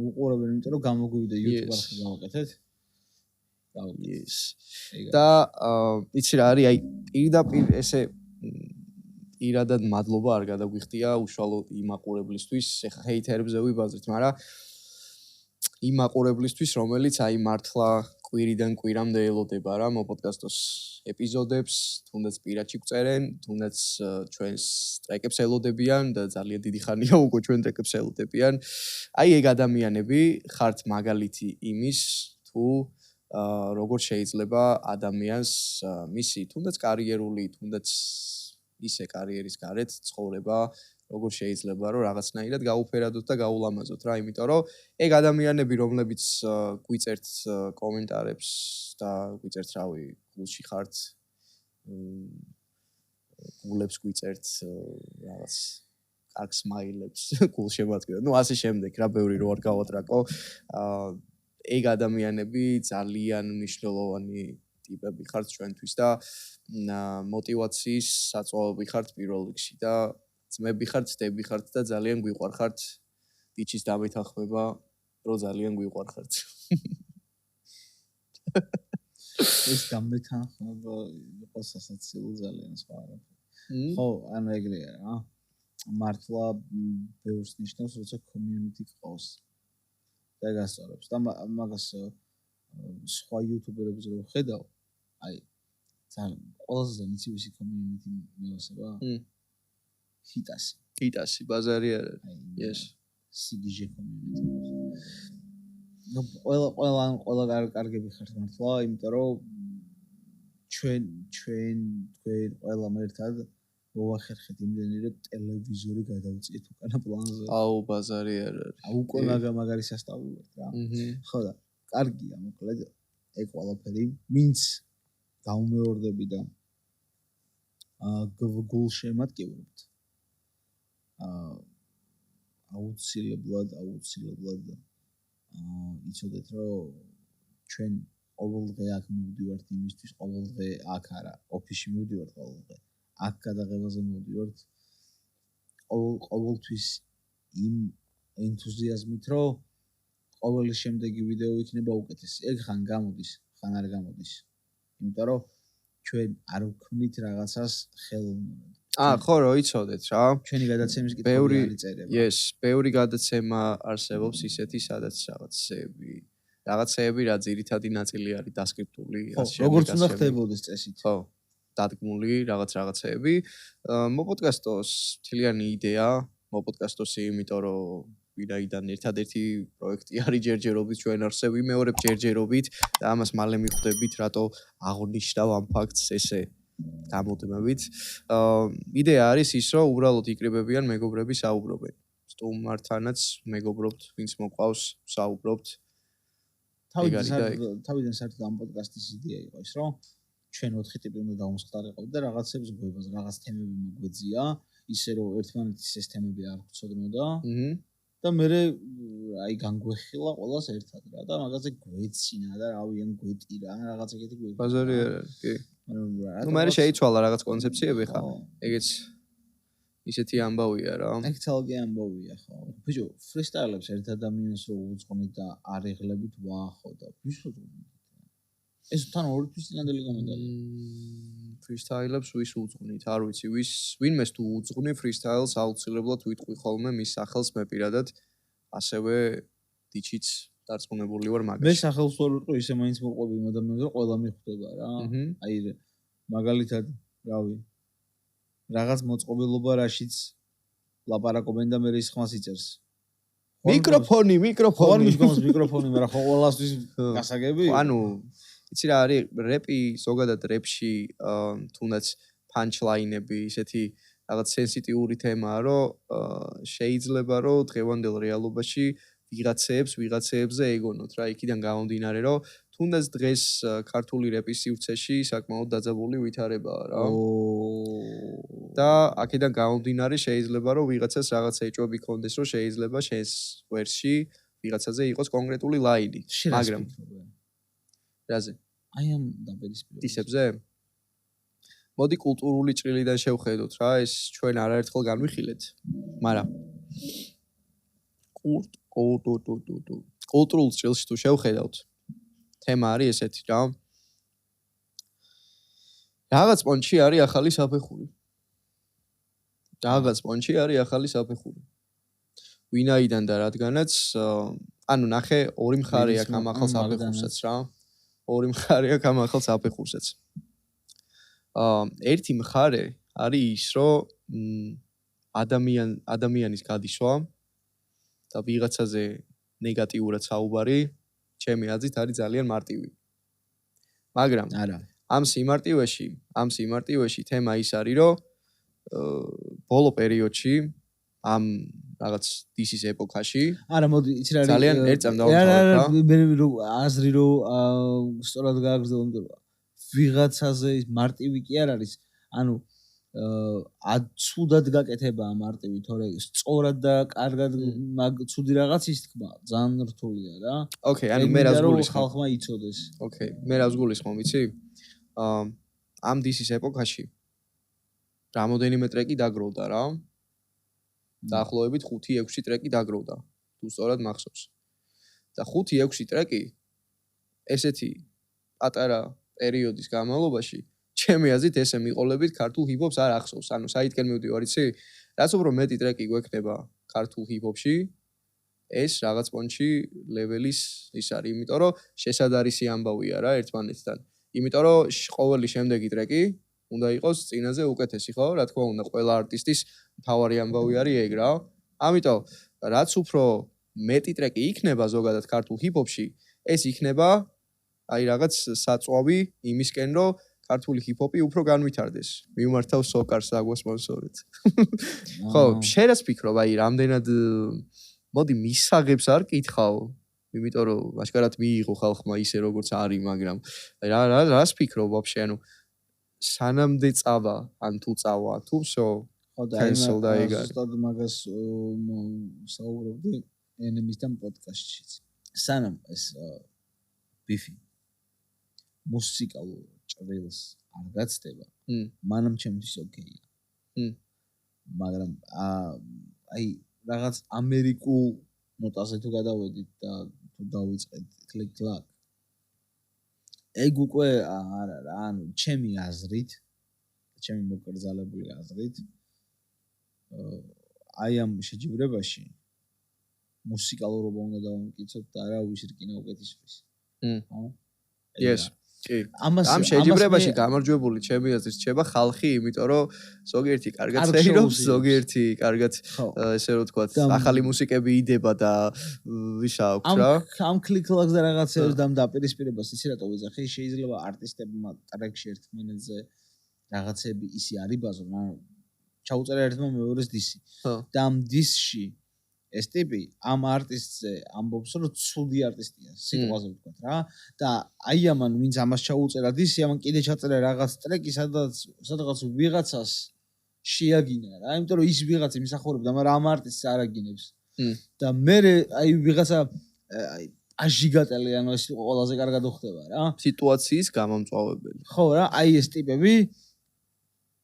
უყურებენ იმიტომ რომ გამოგვივიდა YouTube არხი გავაკეთეთ ის და იცი რა არის აი პირდაპირ ესე პირადად მადლობა არ გადაგვიხდია უშუალოდ იმ აყურებლისთვის ეხა ჰეითერებზე ვიბაზრით მაგრამ იმ აყურებლისთვის რომელიც აი მართლა კვირიდან კვირამდე ელოდება რა მოპოდკასტოს ეპიზოდებს თუნდაც პირადში გწერენ თუნდაც ჩვენს ტრეკებს ელოდებიან და ძალიან დიდი ხანია უკვე ჩვენ ტრეკებს ელოდებიან აი ეგ ადამიანები ხართ მაგალითი იმის თუ როგორ შეიძლება ადამიანს მისი თუნდაც კარიერული თუნდაც ისე კარიერის გარეთ ცხოვრება როგორ შეიძლება რომ რაღაცნაირად გაუფერადოთ და გაულამაზოთ რა იმიტომ რომ ეგ ადამიანები რომლებიც გვიწერთ კომენტარებს და გვიწერთ რავი გულში ხართ გულებს გვიწერთ რაღაც კარგ სმაილებს გულშემატკივრად ნუ ასე შემდეგ რა ბევრი რო არ გავატრაკო ეგ ადამიანები ძალიან მნიშვნელოვანი ტიპები ხართ ჩვენთვის და мотиваციის საწვავები ხართ პირველ რიგში და ძმები ხართ, დები ხართ და ძალიან გვიყვარხართ დიჩის დამეთანხმება, რომ ძალიან გვიყვარხართ. ეს დამეთანხმება იყო სასაცილო ძალიან სხვა არაფერი. ხო, ანუ ეგრეა რა. მართლა ბევრს ნიშნავს, როცა community ყავს. და გასწორებს და მაგას სხვა იუთუბერებს რო ხედავ, აი ძალიან ყველაზე მიცივისი community მეოსება. ჰიტასი ბაზარი არ არის. ეს სიგიჟე community. ნუ ყველა კარგები ხართ მართლა, იმიტომ რომ ჩვენ ყველა ერთად მოვახერხეთ იმდენი რომ ტელევიზორი გადავწიეთ უკანა პლანზე. აუ ბაზარი არ არის. უკვე მაგარი სასტავი ვართ რა. ხო და კარგია მოკლედ ეგ ყველაფერი. ვინც გაუმეორდები და გულშემატკივრობთ. აუცილებლად იცოდეთ რომ ჩვენ ყოველდღე აქ მოვდივართ იმისთვის, ყოველდღე აქ არა, ოფისში მოვდივართ ყოველდღე. აქ გადაღებაზე მოვდივართ ყოველთვის იმ ენთუზიაზმით, რომ ყოველი შემდეგი ვიდეო იქნება უკეთესი. ეგ ხან გამოდის, ხან არ გამოდის. იმიტომ რომ ჩვენ არ ვქმნით რაღაცას ხელოვნურად. ხო რო იცოდეთ რა. ჩვენი გადაცემის კითხვები არ იწერება. ბევრი გადაცემა არსებობს ისეთი, სადაც რაღაცეები რა ძირითადი ნაწილი არის დასკრიპტული, ასე როგორც უნდა ხდებოდეს წესით. ხო. დადგმული რაღაცეები. მოპოდკასტოს მთლიანი იდეა, მოპოდკასტოსი, იმიტომ რომ ვინაიდან ერთადერთი პროექტი არის ჯერჯერობით ჩვენ არ ვიმეორებ ჯერჯერობით და ამას მალე მიხვდებით, რატო აღნიშნავ ამ ფაქტს ესე გამოდმებით. იდეა არის ის, რომ უბრალოდ იკრიბებიან მეგობრები საუბრობენ. სტუმართანაც მეგობრობთ, ვინც მოყავს, საუბრობთ. თავიდან საერთოდ ამ პოდკასტის იდეა იყო ის, რომ ჩვენ 4 ტიპი უნდა დავმსხდარიყავთ და რაღაცებს გვევას, რაღაც თემები მოგვეძია, ისე რომ ერთმანეთის ეს თემები არ გვცოდნოდა. და მე აი განგვეხილა ყველას ერთად რა და მაგაზე გვეცინა და რავი ან გვეტირა ან რაღაც ეგეთი გვეცინა. ბაზარი არ არის, კი. ნუ მე შეიცვალა რაღაც კონცეფციები ხა. ეგეც ისეთი ამბავია რა. ეგ თალკი ამბავია ხო. ბიჭო, ფრისტაილებს ერთ ადამიანს რო უძღვნით და არ იღლებით ვახო და ბიჭო ეს თან ორთვის წინანდელი კომენტარია. ფრისტაილებს ვის უძღვნით, არ ვიცი, ვინმეს თუ უძღვნი ფრისტაილს აუცილებლად ვიტყვი ხოლმე მის სახელს მე პირადად, ასევე დიჩიც დარწმუნებული ვარ მაგაში. მე სახელს ვერ ვიტყვი, ისე მაინც მოყვები იმ ადამიანს, რომ ყველა მიხვდება რა. აი მაგალითად, რავი. რაღაც მოწყობილობა რაშიც ლაპარაკობენ და მე ის ხმას იწერს. მიკროფონი. მიკროფონი, მაგრამ ხო ყველასთვის გასაგები? ანუ იცი რა არის რეპი, ზოგადად რეპში თუნდაც პანჩლაინები, ისეთი რაღაც სენსიტიური თემაა, რომ შეიძლება რომ დღევანდელ რეალობაში ვიღაცეებზე ეგონოთ რა, იქიდან გამომდინარე, რომ თუნდაც დღეს ქართული რეპის სივრცეში საკმაოდ დაძაბული ვითარებაა რა. და აქედან გამომდინარე შეიძლება რომ ვიღაცას რაღაც ეჭვები ქონდეს, რომ შეიძლება შენს ვერსში ვიღაცაზე იყოს კონკრეტული ლაინი, მაგრამ რაზე? აი ამ დაპირისპირებაზე. დისებზე? მოდი კულტურული ჭრილიდან შევხედოთ რა, ეს ჩვენ არაერთხელ განვიხილეთ, მაგრამ კულტურულ ჭრილში თუ შევხედავთ, თემა არის ესეთი რა. რაღაც პონჩი არის ახალი საფეხური. ვინაიდან და რადგანაც, ანუ ნახე, ორი მხარე აქვს ამ ახალ საფეხურსაც რა. ერთი მხარე არის ის, რომ ადამიანის გადისვა და ვიღაცაზე ნეგატიურად საუბარი, ჩემი აზრით არის ძალიან მარტივი. მაგრამ ამ სიმარტივეში თემა ის არის, რომ ბოლო პერიოდში ამ რაღაც დისის ეპოქაში მოდი იცი რა ძალიან ერთამ დავამთავრებ რა. მე აზრი რომ სწორად გააგრძელო, ვიღაცაზე მარტივი კი არ არის. ანუ ცუდად გაკეთება მარტივი თორე სწორად და კარგად ცუდი რაღაცის თქმა ძალიან რთულია რა. ოკეი, ანუ მე რას გულისხმობ? ხალხმა იცოდეს. ოკეი, მე რას გულისხმობ, იცი? ამ დისის ეპოქაში რამოდენიმე ტრეკი დაგროვდა რა. დაახლოებით 5-6 ტრეკი დაგროვდა. თუ სწორად მახსოვს. და 5-6 ტრეკი ესეთი პატარა პერიოდის განმავლობაში ჩემი აზრით ესე მიყოლებით ქართულ ჰიპ-ჰოპს არ ახსოვს. ანუ საითკენ მივდივარ, იცი? რაც უფრო მეტი ტრეკი გვექნება ქართულ ჰიპ-ჰოპში, ეს რაღაც პონჩი ლეველის ის არის, იმიტომ რომ შესაძარისი ამბავია რა ერთმანეთთან. იმიტომ რომ ყოველი შემდეგი ტრეკი უნდა იყოს წინაზე უკეთესი, ხო? რა თქმა უნდა, ყველა არტისტის მთავარი ამბავი არის ეგ რა. ამიტომ რაც უფრო მეტი ტრეკი იქნება ზოგადად ქართულ ჰიპ-ჰოპში, ეს იქნება აი რაღაც საწვავი იმისკენ, რომ ქართული ჰიპ-ჰოპი უფრო განვითარდეს. მიმართავ სოკარს აგვასპონსორეთ. ხო, შენ რას ფიქრობ, აი რამდენად მოდი მისაღებს არ კითხავ, იმიტომ რომ ვაშკარად მიიღო ხალხმა ისე როგორც არის, მაგრამ რას ფიქრობ ვაფშე, ანუ სანამდე წავა, ან თუ წავა, თუ всё, ხო და ზუსტად მაგას საუბრობდი ენემისთან პოდკასტშიც. სანამ ეს ბიფი მუსიკალურ ჭრილს არ გაცდება, მანამ ჩემთვის ოკეია. მაგრამ აი რაღაც ამერიკულ ნოტაზე თუ გადავედით და თუ დავიწყეთ კლიკ-კლაკ, ეგ უკვე არა რა, ანუ ჩემი აზრით, ჩემი მოკრძალებული აზრით, აი ამ შეჯიბრებაში მუსიკალურობა უნდა დავამტკიცოთ და არა ვისრკინო უკეთისთვის. ხო? Yes. ამ შეჯიბრებაში გამარჯვებული ჩემი აზრით რჩება ხალხი, იმიტომ რომ ზოგიერთი კარგად წერობს, ზოგიერთი კარგად ესე რომ ვთქვათ, ახალი მუსიკები იდება და ვიშა აქვს რა. ამ კლიკ-კლაკს და რაღაცებს დაპირისპირებას იცი რატო ვიძახი? შეიძლება არტისტებმა ტრეკში ერთმანეთზე რაღაცები ისი არიბაზონ, ანუ ჩაუწერა ერთმა მეორეს დისი. და ამ დისში ეს ტიპი ამ არტისტზე ამბობს, რომ ცუდი არტისტია, სიტყვაზე ვთქვათ რა. და აი ამან ვინც ამას ჩაუწერა დისი, ამან კიდე ჩაწერა რაღაც ტრეკი, სადღაც ვიღაცას შეაგინა რა. იმიტომ რომ ის ვიღაც იმსახურებდა, მაგრამ ამ არტისტს არ აგინებს. და მე აი ვიღაცა აი აჟიგატელი, ანუ ეს ყველაზე კარგად ხდება რა. სიტუაციის გამომწვავებელი. ხო რა, აი ეს ტიპები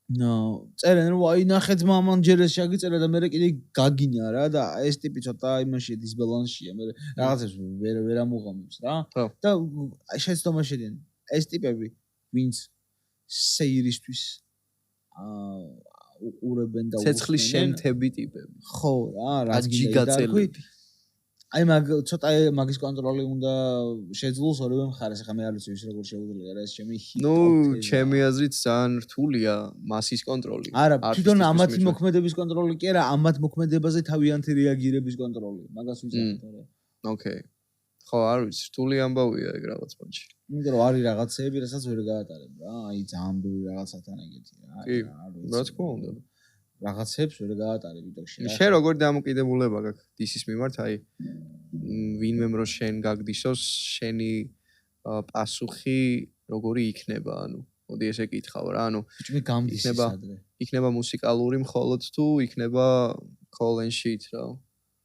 წერენ რომ აი ნახეთ მამან ჯერ ეს შეგიწერა და მე კიდე გაგინა რა და ეს ტიპი ცოტა იმაში დისბალანსია, მე რაღაცებს ვერ ამოღამებს რა. და შეცდომა შედიან ეს ტიპები ვინც სეირისთვის უყურებენ და ცეცხლის შემთები ტიპები. ხო რა, რაც გიგაწელები. აი ცოტა მაგის კონტროლი უნდა შეძლოს ორივე მხარეს. ახლა მე არ ვიცი ის როგორ შეუძლია რა ეს ჩემი ჰიპ-ჰოპი. ნუ ჩემი აზრით ძალიან რთულია მასის კონტროლი. არა, თვითონ ამათი მოქმედების კონტროლი კი არა, ამათ მოქმედებაზე თავიანთი რეაგირების კონტროლი. მაგას ვიზახეთ რა. ოკეი. ხო, არ ვიცი, რთული ამბავია ეგ რაღაც პონჩი. იმიტომ რომ არის რაღაცეები, რასაც ვერ გაატარებ რა. აი ძალიან ბევრი რაღაცათან ეგეთი რა. კი, რა თქმა უნდა. რაღაცებს ვერ გაატარებ იტოში. შენ როგორი დამოკიდებულება გაქვს დისის მიმართ, აი ვინმემ რო შენ გაგდისოს, შენი პასუხი როგორი იქნება, ანუ მოდი ესე კითხავ რა, ანუ იქნება მუსიკალური მხოლოდ თუ იქნება call and sheet რა.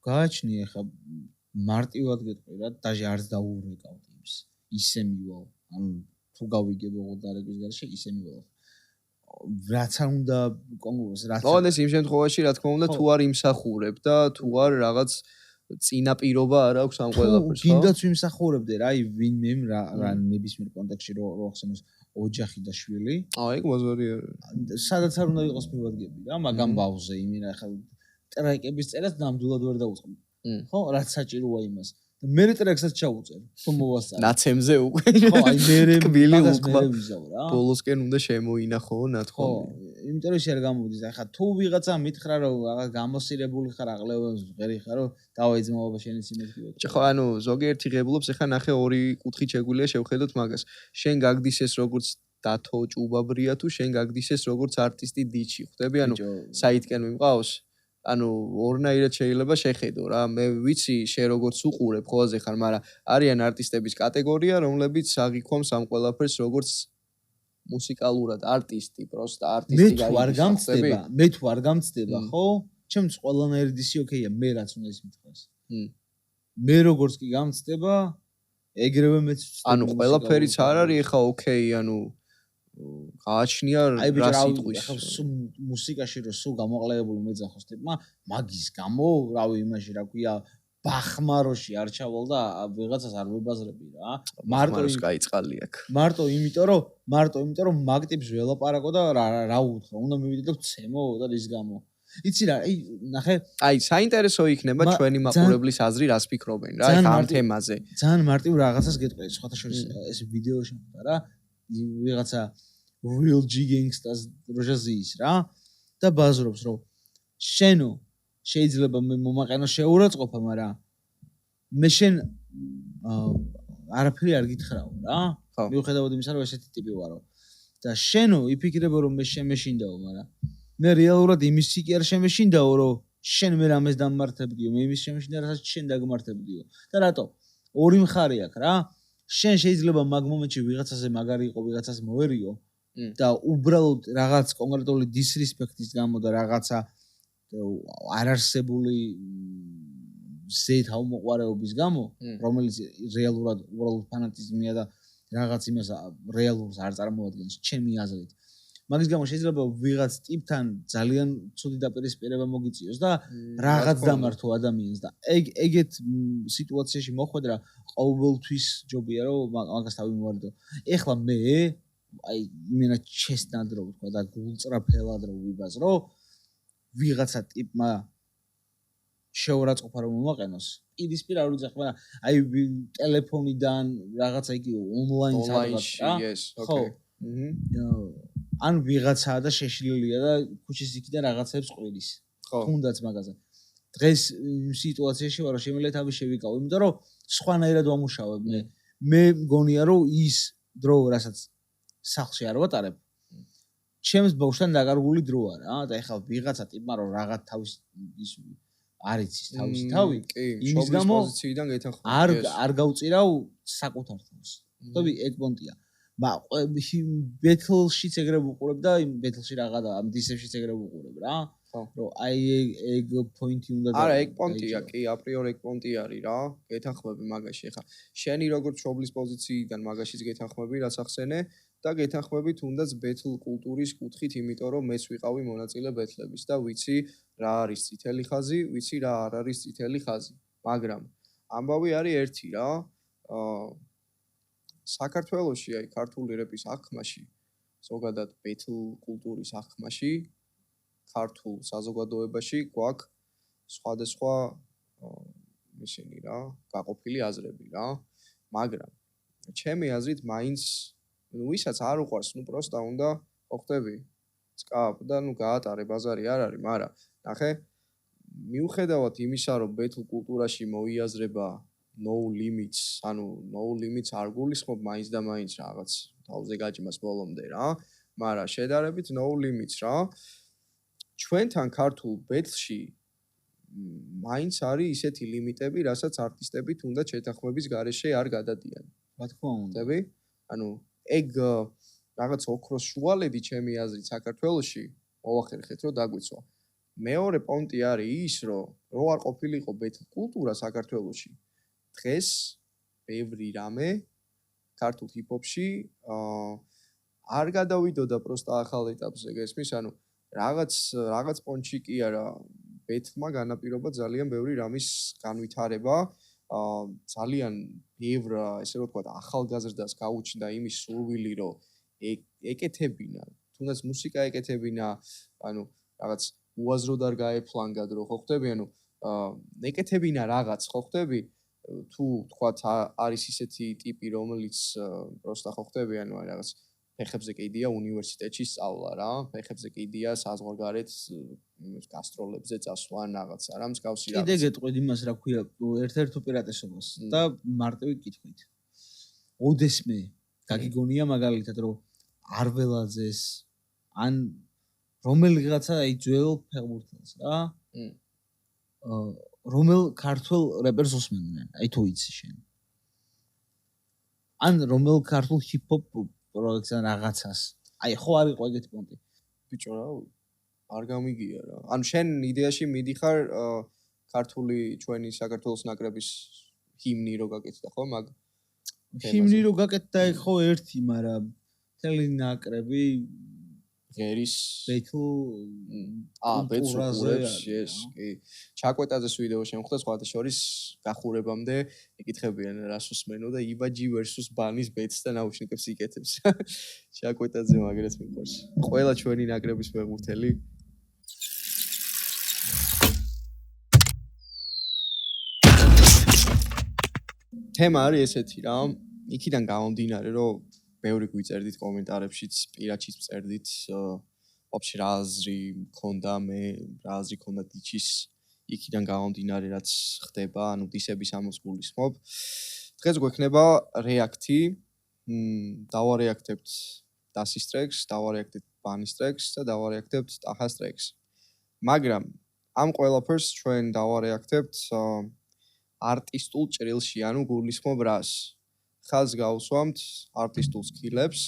გააჩნი ახლა მარტივად გეტყვი რა, დაჟე არც დაურეკავ ტიპს. ისე მივალ, ანუ თუ გავიგებ ოღონდ დარეგვის გარშე ისე მივალ. რაც არ უნდა კონკურსს რაც მოდეს იმ შემთხვევაში რა თქმა უნდა თუ არ იმსახურებ და თუ არ რაღაც წინაპირობა არ აქვს ამ ყველაფერს ხო? გინდაც ვიმსახურებდე რა, აი ვინმემ რა ნებისმიერ კონტექსტში რო ახსენოს ოჯახი და შვილი. ეგ მოზარია. სადაც არ უნდა იყოს მივადგები რა, მაგამ ბავზე იმენა ახლა ტრეკების წერას ნამდვილად ვერ დაუწყებ. ხო, რაც საჭიროა იმას. და მე ტრეკსაც ჩაუწერ, თუ მოვასწარე. ნაცემზე უკვე. ხო, აი მე კბილი უკვა. ბოლოსკენ უნდა შემოინახო ნათქვამი. ხო, იმიტომ რომ შენ გამოდის, ახლა თუ ვიღაცა მითხრა რომ რაღაც გამოსილებული ხარ, აღლევებს ღერი ხარ, რომ დავაიძმაობა შენი სიმეთქიო. ხო, ანუ ზოგიერთი ღებულობს, ახლა ნახე ორი კუთხით შეგვიძლია შევხედოთ მაგას. შენ გაგდის ეს როგორც დათო ჭუბაბრია თუ შენ გაგდის ეს როგორც არტისტი დიჩი, ხვდები? ანუ საითკენ მიმყავს? ანუ ორნაირად შეიძლება შეხედო რა. მე ვიცი შენ როგორც უყურებ ხოლმე ხარ, მაგრამ არიან არტისტების კატეგორია, რომლებიც აღიქვამს ამ ყველაფერს როგორც მუსიკალურად არტისტი, პროსტა მე არტისტი თუ არ გამწდება, ხო? ჩემს ყველანაირი დისი ოკეია, მე რაც უნდა ის მithქვას. მე როგორც კი გამწდება, ეგრევე მეც ვწდები. ანუ ყველაფერიც არ არის ეხა ოკეი, ანუ გააჩნია რა სიტყვის. ახლა მუსიკაში რო სულ გამოყალებული მეძახოს ტიპმა, მაგის გამო, რავი, იმაში რა ქვია, ბახმაროში არ ჩავალ და ვიღაცას არ ვებაზრები რა. მარტო გაიწყალი აქ. მარტო იმიტომ რომ მაგ ტიპს ველაპარაკო და რა უთხრა, უნდა მივიდე და ვცემო და ის გამო. იცი რა, ნახე, საინტერესო იქნება ჩვენი მაყურებლის აზრი რას ფიქრობენ რა ამ თემაზე. ძალიან მარტივ რაღაცას გეტყვი, სხვათა შორის ეს ვიდეო შემოხდა რა. ვიღაცა real G gangsters როჟაზიის რა და ბაზრობს რომ შენო შეიძლება მე მომაყენო შეურაცხყოფა, მაგრამ მე შენ არაფერი არ გითხრაო რა. მიუხედავად იმისა, რომ ესეთი ტიპი ვარო. და შენო იფიქრებო რომ მე შემეშინდაო, მაგრამ მე რეალურად იმისი კი არ შემეშინდაო, რომ შენ მე რამეს დამმართებდიო, მე იმის შემეშინდა, რასაც შენ დაგმართებდიო. და რატო? ორი მხარე აქვს რა. შენ შეიძლება მაგ მომენტში ვიღაცაზე მაგარი იყო, ვიღაცას მოერიო და უბრალოდ რაღაც კონკრეტული disrespect-ის გამო და რაღაცა არარსებული ზეით აუმოყარეობის გამო, რომელიც რეალურად უბრალოდ ფანატიზმია და რაღაც იმას რეალურს არ წარმოადგენს ჩემი აზრით. მაგის გამო შეიძლება ვიღაც ტიპთან ძალიან ცუდი დაპირისპირება მოგიწიოს და რაღაც დამართო ადამიანს და ეგეთ სიტუაციაში მოხვედრა ყოველთვის ჯობია რომ მაგას თავი მოვარდო. ეხლა მე იმენა ჩესნად რო ვთქვა და გულწრაფელად რო ვიბაზრო, ვიღაცა ტიპმა შეურაცხყოფა რომ მომაყენოს, პირისპირ არ ვიძახ, მაგრამ ტელეფონიდან რაღაცა იგი ონლაინ სადღაც რა. ხო. ან ვიღაცაა და შეშლილია და ქუჩის იქიდან რაღაცებს ყვირის. თუნდაც მაგაზე. დღეს იმ სიტუაციაში ვარ, რომ შემიძლია თავი შევიკავო, იმიტომ რომ სხვანაირად ვამუშავებ მე. მე მგონია რომ ის დრო, რასაც სახლში არ ვატარებ, ჩემს ბავშვთან დაკარგული დროა რა და ეხლა ვიღაცა ტიპმა რომ რაღაც თავის ის არიცის თავისი თავი, იმის გამო პოზიციიდან გეთანხმები. არ გავწირავ საკუთარ თავს. ხტები, ეგ პონტია. ბეთლშიც ეგრე ვუყურებ და იმ ბეთლში რაღაცა ამ დისებშიც ეგრე ვუყურებ რა. რომ ეგ პოინტი უნდა და არა, ეგ პონტია, კი, აპრიორ ეგ პონტი არის რა. გეთანხმები მაგაში. ეხლა შენი როგორც მშობლის პოზიციიდან მაგაშიც გეთანხმები, რაც ახსენე და გეთანხმები თუნდაც ბეთლ კულტურის კუთხით, იმიტომ რომ მეც ვიყავი მონაწილე ბეთლების და ვიცი რა არის წითელი ხაზი, ვიცი რა არ არის წითელი ხაზი. მაგრამ ამბავი არის ერთი რა. საქართველოში აი ქართული რეპის აღქმაში, ზოგადად ბეთლ კულტურის აღქმაში, ქართულ საზოგადოებაში გვაქვს სხვადასხვა ისინი რა, გაყოფილი აზრები რა. მაგრამ ჩემი აზრით მაინც ვისაც არ უყვარს, პროსტა უნდა ხვდები. სკაპ და გაატარე ბაზარი არ არის, მაგრამ ნახე, მიუხედავად იმისა, რომ ბეთლ კულტურაში მოიაზრება no limits, ანუ no limits არ გულისხმობ მაინც და მაინც რაღაც თავზე გაჭიმას ბოლომდე რა, მაგრამ შედარებით no limits რა. ჩვენთან ქართულ ბეთლში მაინც არის ისეთი ლიმიტები, რასაც არტისტები თუნდაც შეთანხმების გარეშე არ გადადიან. რა თქმა უნდა. ანუ ეგ რაღაც ოქროს შუალედი ჩემი აზრით საქართველოში მოვახერხეთ რომ დაგვიცვა. მეორე პონტი არის ის, რომ რო არ ყოფილიყო ბეთლ კულტურა საქართველოში, დღეს ბევრი რამე ქართულ ჰიპ-ჰოპში არ გადავიდოდა პროსტა ახალ ეტაპზე, გესმის? ანუ რაღაც პონჩი კი არა, ბეთლმა განაპირობა ძალიან ბევრი რამის განვითარება, ძალიან ბევრ, ესე რომ ვთქვათ, ახალგაზრდას გაუჩნდა იმის სურვილი, რომ ეკეთებინა, თუნდაც მუსიკა ეკეთებინა, ანუ რაღაც უაზროდ არ გაეფლანგად, რო ხო ხვდები, ანუ ეკეთებინა რაღაც, ხო ხვდები? თუ თქვათ არის ისეთი ტიპი, რომელიც პროსტა ხო ხვდები, ანუ რაღაც ფეხებზე კიდია უნივერსიტეტში სწავლა რა, ფეხებზე კიდია საზღვარგარეთ გასტროლებზე წასვლა რაღაცა რა მსგავსი რაღაც. კიდე გეტყვით იმას, რა ქვია, ერთ-ერთ უპირატესობას და მარტივი კითხვით. ოდესმე გაგიგონია მაგალითად, რომ არველაძეს ან რომელიღაცა აი ძველ ფეხბურთელს რა. რომელ ქართულ რეპერს უსმენდნენ, აი თუ იცი შენ. ან რომელ ქართულ ჰიპ-ჰოპ პროექტს ან რაღაცას. აი ხო არ იყო ეგეთი პონტი. ბიჭო რა არ გამიგია რა. ანუ შენ იდეაში მიდიხარ ქართული ჩვენი საქართველოს ნაკრების ჰიმნი რო გაკეთდა ხო მაგ ჰიმნი რო გაკეთდა ხო ერთი, მაგრამ მთელი ნაკრები ღერის ბეთლ ბეცურებს yes კი ჩაკვეტაძეს ვიდეო შემხვდა სხვათა შორის გახურებამდე ეკითხებიან რას უსმენო და იბაჯი versus ბანის ბეთს და ნაუშნიკებს იკეთებს ჩაკვეტაძე მაგრეთ მიყვარს ყველა ჩვენი ნაკრების ფეხბურთელი თემა არის ესეთი რა იქიდან გამომდინარე რომ ბევრი გვიწერდით კომენტარებშიც, პირადშიც წერდით, вообще რა აზრი მქონდა მე, რა აზრი მქონდა დიჩის იქიდან გამომდინარე რაც ხდება, ანუ დისების ამოს გულისხმობ. დღეს გვექნება რეაქტი, დავარეაქტებთ დასის ტრეკს, დავარეაქტებთ ბანის ტრეკს და დავარეაქტებთ ტახას ტრეკს. მაგრამ ამ ყველაფერს ჩვენ დავარეაქტებთ არტისტულ ჭრილში, ანუ გულისხმობ რას? ხაზს გავუსვამთ არტისტულ სკილებს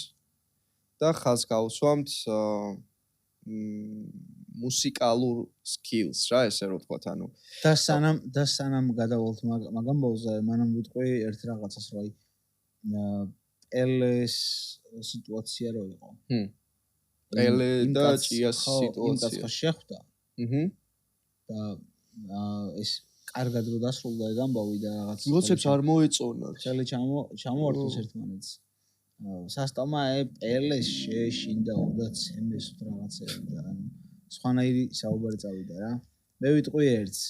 და ხაზს გავუსვამთ მუსიკალურ skills რა ესე რო ვთქვათ ანუ და სანამ გადავალთ მაგამ ბოლზე მანამ ვიტყვი ერთ რაღაცას რომ აი პელეს სიტუაცია რო იყო პელე და ჭიას სიტუაცია იმკაც შეხვდა და ეს კარგად რო დასრულდა ეგ ამბავი და რაღაც ლოცებს არ მოეწონა ხელი ჩამოართვეს ერთმანეთს სასტომა პელეს შეშინდა და ცემეს რაღაცები და ანუ სხვანაირი საუბარი წავიდა რა მე ვიტყვი ერთს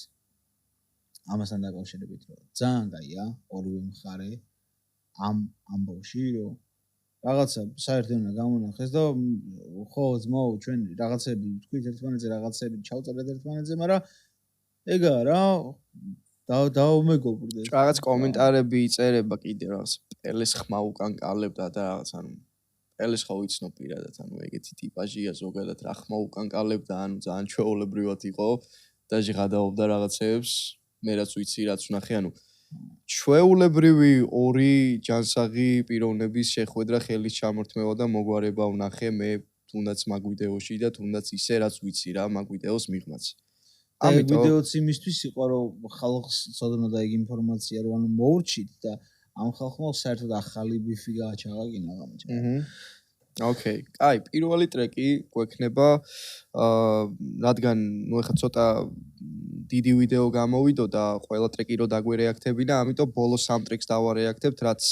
ამასთან დაკავშირებით რომ ძალიან კაია ორივე მხარე ამ ამბავში რომ რაღაცა საერთოდ უნდა გამონახეს და ხო ძმაო ჩვენ რაღაცები თქვით ერთმანეთზე რაღაცები ჩავწერეთ ერთმანეთზე მაგრამ ეგა რა დაუმეგობრდეთ რაღაც კომენტარები იწერება კიდე რაღაც პელეს ხმა უკან კალებდა და რაღაც ანუ პელეს ხო ვიცნობ პირადად ანუ ეგეთი ტიპაჟია ზოგადად რა ხმა უკან კალებდა ანუ ძალიან ჩვეულებრივად იყო და ჟღადაობდა რაღაცებს მე რაც ვიცი რაც ვნახე ანუ ჩვეულებრივი ორი ჯანსაღი პიროვნების შეხვედრა ხელის ჩამორთმევა და მოგვარება ვნახე მე თუნდაც მაგ ვიდეოში და თუნდაც ისე რაც ვიცი რა მაგ ვიდეოს მიღმაც ამ ვიდეოც იმისთვის იყო რომ ხალხს ცოდნოდა ეგ ინფორმაცია რომ ანუ მოურჩით და ამ ხალხმა საერთოდ ახალი ბიფი გააჩაღაგინა გამიჩა. ოკეი, კაი, პირველი ტრეკი გვექნება რადგან ნუ ეხა ცოტა დიდი ვიდეო გამოვიდო და ყველა ტრეკი რო დაგვარეაქტებინა, ამიტომ ბოლო სამ ტრეკს დავარეაქტებთ, რაც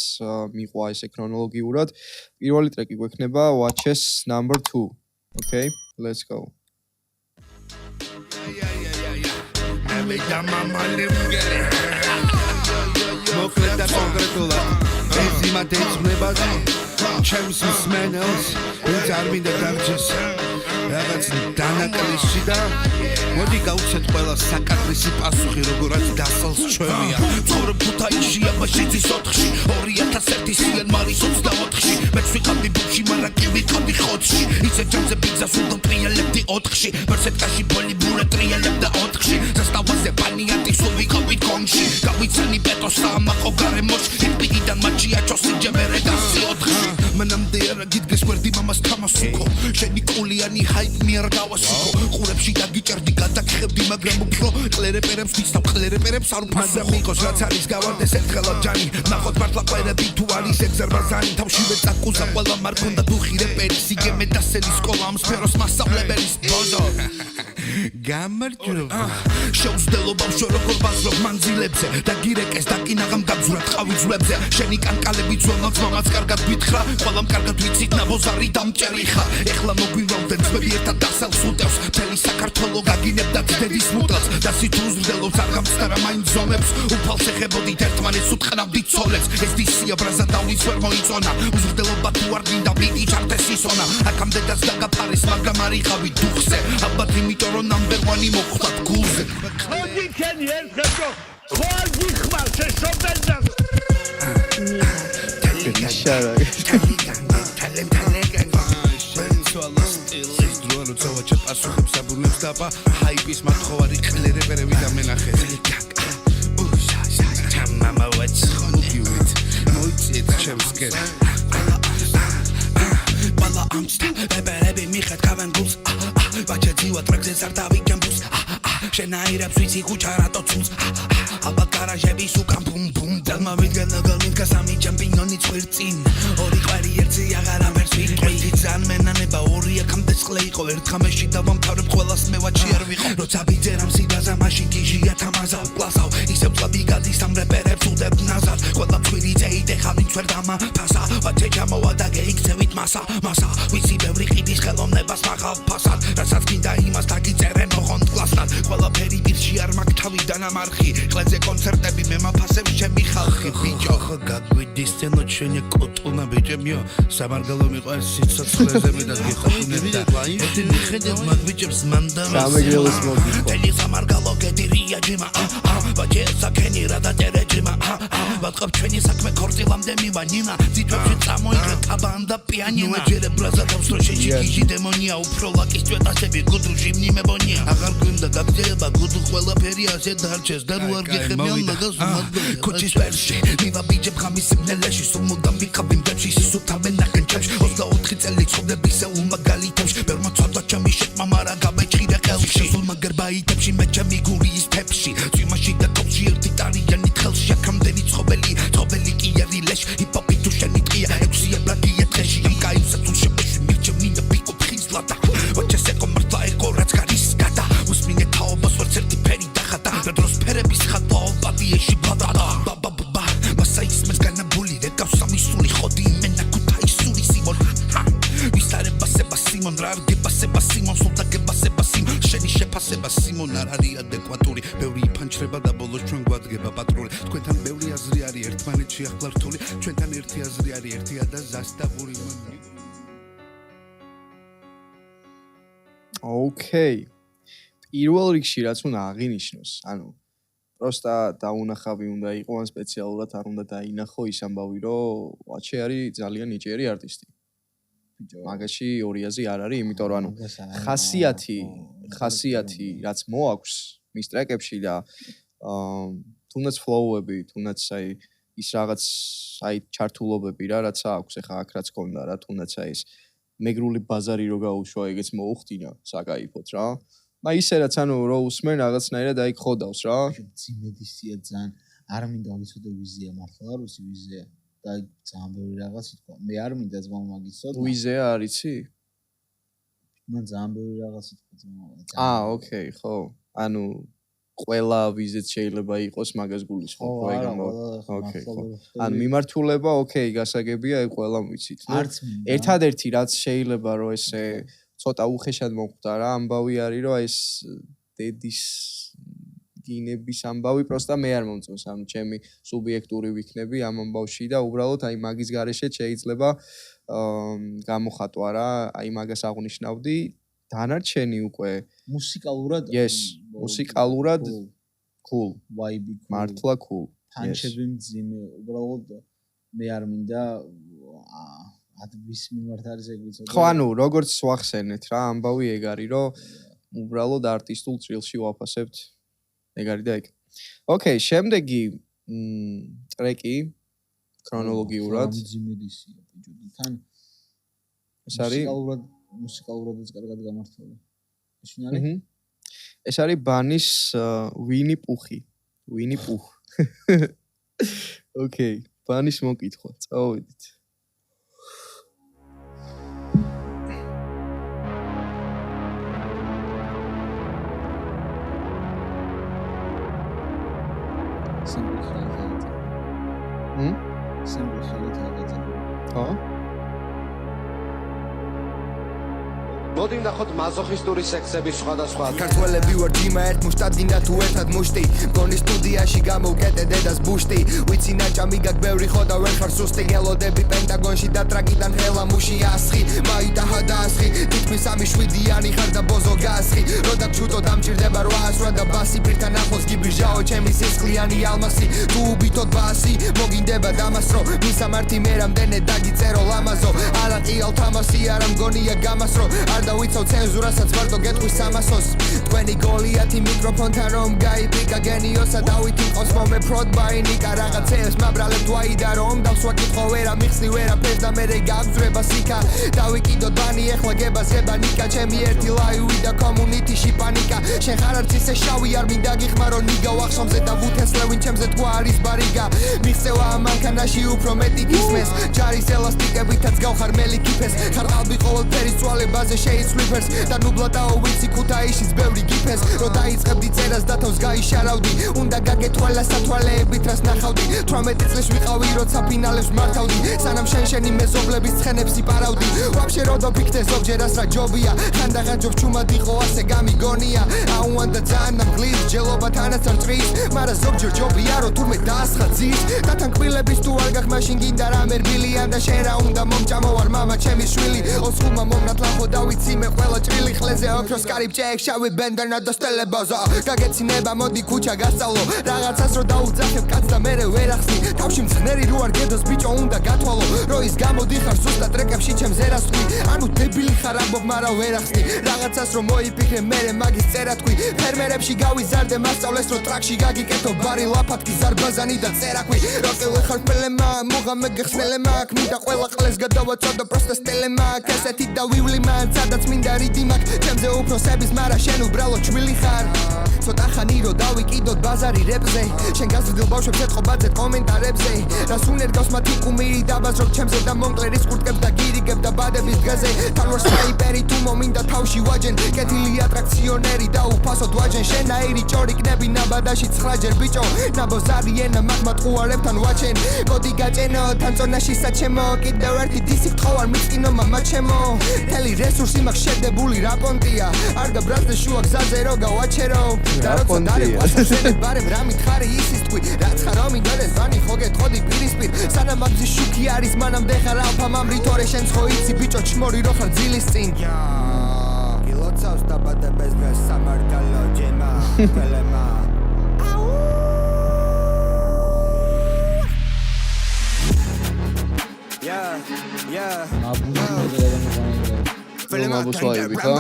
მიყვა ესე ქრონოლოგიურად. პირველი ტრეკი გვექნება Watches number 2. Okay, let's go. მოკლედ და კონკრეტულად ეს იმათ ეძღვნება ჩემს მსმენელს ვინც არ მინდა დარჩეს რაღაც დანაკლისში და მოდი გავუცეთ ყველა საკადრისი პასუხი როგორაც დასალს ჩვენია ცხოვრობ ქუთაისში აბაშიძის 4-ში 2001 სიან მარის 24-ში მეც ვიყავდი ბუში მაგრამ კი ვიყავდი ხოთში ისე ჩემზე ბიძას უნდა ტრიალებდი 4-ში ვერსეთკაში ბოლი ბურა ტრიალებდა 4-ში ზასტავაზე პანიატი სულ ვიყავით კონში გავიცანი პეტოს სამაყო გარემოში იპიდიდან მაჩია ჩოსი ჯებერე დასი 4-ში მანამდე არა გიდგეს გვერდი მამას თამასუკო შენი კულიანი ჰაიპ მიარ გავასიკო ყურებში დაგიჭერდი გადაგხებდი მაგრამ უფრო კლერეპერებს ვიცავ კლერეპერებს არ უფასო მიყოს რაც არის გავარდეს ერთხელად ჯანი ნახოთ მართლა ყვერები თუ არის ეგზერბაჟანი თავშივე წაკუზა ყველა მარქონდა დუხი რეპერი სიგემე დასელი სკოლა ამ სფეროს მასწავლებელის ბოზო გამარჯობა შევსდელობ ამ შოროგორ ბაზრობ მანძილებზე და გირეკეს დაკინაღამ გაბზურად ყავი ძვლებზე შენი კანკალები ძველმაც მამაც კარგად გითხრა ყველამ კარგად ვიცით ნაბოზარი დამჭერი ხარ ეხლა მოგვივალდნენ ძმები ერთად დასალს უტევს მთელი საქართველო გაგინებდა დედის მუტელს და სიტუზრდელობს არ გამწდარა მაინც ზომებს უფალს ეხებოდით ერთმანეთს უტყნავდით ცოლებს ეს დისია ბრაზა დავლიც ვერ მოიწონა უზრდელობა თუ არ გინდა ბიდი ჩარდეს ისონა აქამდე დას დაგაფარეს მაგრამ არ იყავი დუხზე ალბათ იმიტომ რომ number 1 მოხვდათ გულზე ხოდი ქენი ერთხელ ხოდი ხმარ შეშობენდა შარა როცა პასუხებს აბურლებს დაბა ჰაიპის მათხოვარი ყლერეპერები და მენახე მამა ვაც მოგივით მოიწეთ ჩემს კერა ბალა ამსტა ჭამენ გულს ვაჭე ძივა ტრაქზე სარდავი გემბუს შენაირებს ვიცი ხუჭა რატო ცულს ალბათ გარაჟები სუკან ბუმ ბუმ დალმა ვიდგენ ნაგალმით გასამი ჩემპიონი წვირწინ ორი ყვარი ერთი აღარ ამერს ვიტყვი ძალიან მენანება ორი აქამდე წყლე იყო ერთხამეში დავამთავრებ ყველას მე ვაჩი არ ვიყო როცა ბიძერამ სიდაზა მაშინ გიჟია თამაზავ კლასავ ისევ წლები გადის ამ რეპერებს უდებ ნაზარ ყველა წვირი წეიდე ხალინც ვერ დამაფასა ვაჩე ჩამოვა და გეიქცევით მასა ვიცი ბევრი ყიდის ხელოვნებას მაღალ ფასად რასაც გინდა იმას დაგიწერენ ოღონდ კლასთან ყველაფერი პირში არ მაქვს თავიდან ამარხი ყლეზე კონცერტები მე მაფასებ ჩემი ხალხი ბიჭო ხო გაგვიდის სცენოთ შენი კოტუნა ბიჭებიო სამარგალო მიყვარს სიცოცხლეზე მე და გიხოხინებ და ერთი მიხედავ მაგ ბიჭებს მანდამას სამეგრელოს მოგიხო თელი სამარგალო გედირია ჯიმა ვაჭე საკენი რა და ტერეჯიმა ვატყობ ჩვენი საქმე ქორწილამდე მივანინა ძითვებში წამოიღე კაბან და პიანინა ჯერე ბრაზა დავსრო შეჭიჭი დემონია უფრო ლაკის წვეტასები გუდუში მნიმებონია აღარ გვინდა გაგძება გუდუ ყველაფერი ასე დარჩეს და რო არ გიხებიან მაგას ქუჩის პერში მივა ბიჭებ ხამის ნელეში სულ მოდამ ვიყავ იმ ბეჭში სუსთავენ ნახენ ჩემში 24 წელი ცხოვრებისა უმაგალითებში ვერ მოწოდა ჩემი შეკმა მარა გაბეჭირე ხელში სულ მაგერ ბაიტებში მე ჩემი გურიის თებში წვიმაში და კოპში ერთი ტარიანი ხელში აქამდენი ცხოველი კი ერილეში ჰიპ-ჰოპი თუ შენი ტყია ექვსი ებრაგი ეთხეში იმ კაიმსა თუ შეპეში მიჩემ მინდა პიკო ფხიზლადა ვაჭესე კომარტა ეკო რაც გარისკადა უსმინე თაობას ვერც ერთი ფერი დახატა და დროს ფერების ხატვა პატიეში ბადადა ბაბაბა მასა ისმეს განაბული რეკავს სამი სული ხოდი იმენა ქუთაისური სიმონ ვისარება სება სიმონ რა არგება სიმონ სულტაგება სება სიმონ შენი შეფასება სიმონ არ არის ადეკვატური ბევრი იფანჩრება და ბოლოს ჩვენ გვადგება პატრული თქვენთან ბევრი აზრი არის ერთმანეთში ახლა რთული ჩვენთან ერთი აზრი არის ერთია და ზასტაბური ოკეი პირველ რიგში რაც უნდა აღინიშნოს ანუ პროსტა დაუნახავი უნდა იყო ან სპეციალურად არ უნდა დაინახო ის ამბავი რომ ვაჩე არის ძალიან ნიჭიერი არტისტი მაგაში ორი აზრი არ არის იმიტომ რომ ანუ ხასიათი რაც მოაქვს მის ტრეკებში და თუნდაც ფლოუები თუნდაც აი ის რაღაც აი ჩართულობები რა რაც აქვს ეხა აქ რაც ქონდა რა თუნდაც აი ეს მეგრული ბაზარი რო გაუშვა ეგეც მოუხდინა საკაიფოთ რა და ისე რაც ანუ რო უსმენ რაღაცნაირად აი ხოდავს რა ძიმედისია ძალიან არ მინდა ვიცოდე ვიზია მართლა რუსი ვიზია და ძალიან ბევრი რაღაც ითქვა მე არ მინდა ძმა მაგიცოდ ვიზია არიცი მან ძალიან ბევრი რაღაც ითქვა ძმა ოკეი ხო ანუ ყველა ვიზეთ შეიძლება იყოს მაგას გულისხმობ რა ეგამო ოკეი ანუ მიმართულება ოკეი გასაგებია აი ყველა ვიცით ერთადერთი რაც შეიძლება რომ ესე ცოტა უხეშად მოხვდა რა ამბავი არის რომ ეს დედის გინების ამბავი პროსტა მე არ მომწონს ანუ ჩემი სუბიექტური ვიქნები ამ ამბავში და უბრალოდ აი მაგის გარეშე შეიძლება გამოხატვა რა აი მაგას აღნიშნავდი დანარჩენი უკვე მუსიკალურად მუსიკალურად cool vibe მართლა cool პანჩები მძიმე უბრალოდ მე არ მინდა vis მიმართ არის ეგ ვიცოდი ხო ანუ როგორც ვახსენეთ რა ამბავი ეგ არის რომ უბრალოდ არტისტულ წრილში ვაფასებთ ეგ არის და ეგ ოკეი შემდეგი ტრეკი ქრონოლოგიურად ძიმედისია ბიჭო თან ეს არის მუსიკალურადაც კარგად გამართული ეს ეს არის ბანის ვინი პუხი ოკეი ბანის მოკითხვა წავედით მოდი ვნახოთ მაზოხისტური სექსების სხვადასხვა ქართველები ვარ ჯიმა ერთ მუშტადინა თუ ერთად მუშტი გონი სტუდიაში გამოვკეტე დედას ბუშტი ვიცი ნაჭამი გაგ ბევრი ხო და ვერ ხარ სუსტი გელოდები პენტაგონში და ტრაკიდან ხელა მუში ასხი მაიტაჰა დაასხი თითქმის 3-7-იანი ხარ და ბოზო გასხი როდა ჩუტო დამჭირდება 800 და ბასი პირთან ახლოს გიბიჟაო ჩემი სისხლიანი ალმასი თუ უბითოთ ბასი მოგინდება დამასრო მისამართი მე რამდენე დაგიწერო ლამაზო არა ყიალ თამასი არა მგონია გამასრო არ დავიცავ ცენზურასაც მარტო გეტყვის სამასოს თქვენი გოლიათი მიკროფონთან რომ გაიპიკა გენიოსა დავითი მყავს მომეფროდ ბაინიკა რაღაცეებს მაბრალებ თვაიდა რომ დავსვა კითხო ვერა მიხსნი ვერაფერს და მერე გაგძვრება სიკა დავიკიდოთ ბანი ეხლა გებაზება ნიკა ჩემი ერთი ლაივი და კომუნიტიში პანიკა შენ ხარ არც ისე შავი არ მინდა გიხმარო ნიგა ვახშამზე და ვუთესლე ვინ ჩემზე თქვა არის ბარიგა მიხსევა ამანქანაში უფრო მეტი გისმეს ჯარის ელასტიკებითაც გავხარ მელიქიფეს ხარ ყალბი ყოველფერი ცვალებაზე შეიცვლიფერს და ნუბლადაო ვიცი ქუთაისშიც ბევრი გიფეს რო დაიწყებდი წერას და თავს გაიშარავდი უნდა გაგეთვალა სათვალეებით რას ნახავდი 18 წლის ვიყავი როცა ფინალებს მართავდი სანამ შენი მეზობლების ცხენებს იპარავდი ვაფშე რო დაფიქრე ზოგჯერაც რა ჯობია ხანდახან ჯობ ჩუმად იყო ასე გამიგონია აუან და ძალიან მგლის ჯელობა თანაც არ წრის მაგრამ ზოგჯერ ჯობია რო თურმე დაასხაძის და თან კბილების თუ არ გახ მაშინ გინდა რამე რბილია და შენ რა უნდა მომჭამო არ მამა ჩემი შვილი ოსხუმა მომნათლახო დავიცი მე ყველა ჭრილი ხლეზე ოქროს კარიბჭე შავი ბენდანა და სტელებაზა გაგეცინება მოდი ქუჩა გასწავლო რაღაცას რო დაუძახებ კაც და მერე ვერ ახსნი თავში მცხნერი რო არ გედოს ბიჭო უნდა გათვალო რო ის გამოდი ხარ ზუსტად ტრეკებში ჩემს ერასხვი ანუ დებილი ხარ ამბობ მაგრამ ვერ ახსნი რაღაცას რომ მოიფიქრე მერე მაგის წერა თქვი ფერმერებში გავიზარდე მასწავლეს რო ტრაქში გაგიკეთო ბარი ლაფათქი ზარბაზანი და წერაქვი რო წევე ხარ ფელემა მუღამე გეხსნელემა მინდა ყველა ყლეს გადავაწოდო პროსტა სტელემა კასეთი და ვივლი მან სადაც მინდა რიდი მაგ ჩემზე უფროსების მარა შენ უბრალო ჩვილი ხარ ცოტა ხანი რო დავიკიდოთ ბაზარი რეპზე შენ გაზრდილ ბავშვებს ეთყობაძე კომენტარებზე რას უნერგავს მათი კუმირი დაბაზრობ ჩემზე და მომკლერის კურტკებს და გირიგებ და ბადების დღეზე თან ვარ სნაიპერი თუ მომინდა თავში ვაჯენ კეთილი ატრაქციონერი და უფასოდ ვაჯენ შენაირი ჭორიკნები ნაბადაში 9 ჯერ ბიჭო ნაბოზარი ენა მაგმა ტყუარებთან ვაჩენ მოდი გაჭენო თან წონაში საჩემო კიდევ ერთი დისი გთხოვარ მიწინო მამა ჩემო თელი რესურსი მაქვს შედებული რა პონტია არ გაბრაზდე შუა გზაზე რო გავაჩერო და როცა დარევ ბარემ რა მითხარი ისის თქვი რაც ხარ ომინდოდეს ბანი ხო გეთხოვდი პირისპირ სანამ მაგზი შუქი არის მანამდე ხარ ალფა მამრითორე შენც ხო იცი ბიჭო ჩმორი რო ხარ ძილის წინ კილოცავს დაბადებას დღეს სამარგალო ჯემა ფელემა მაბუსვაები ხო?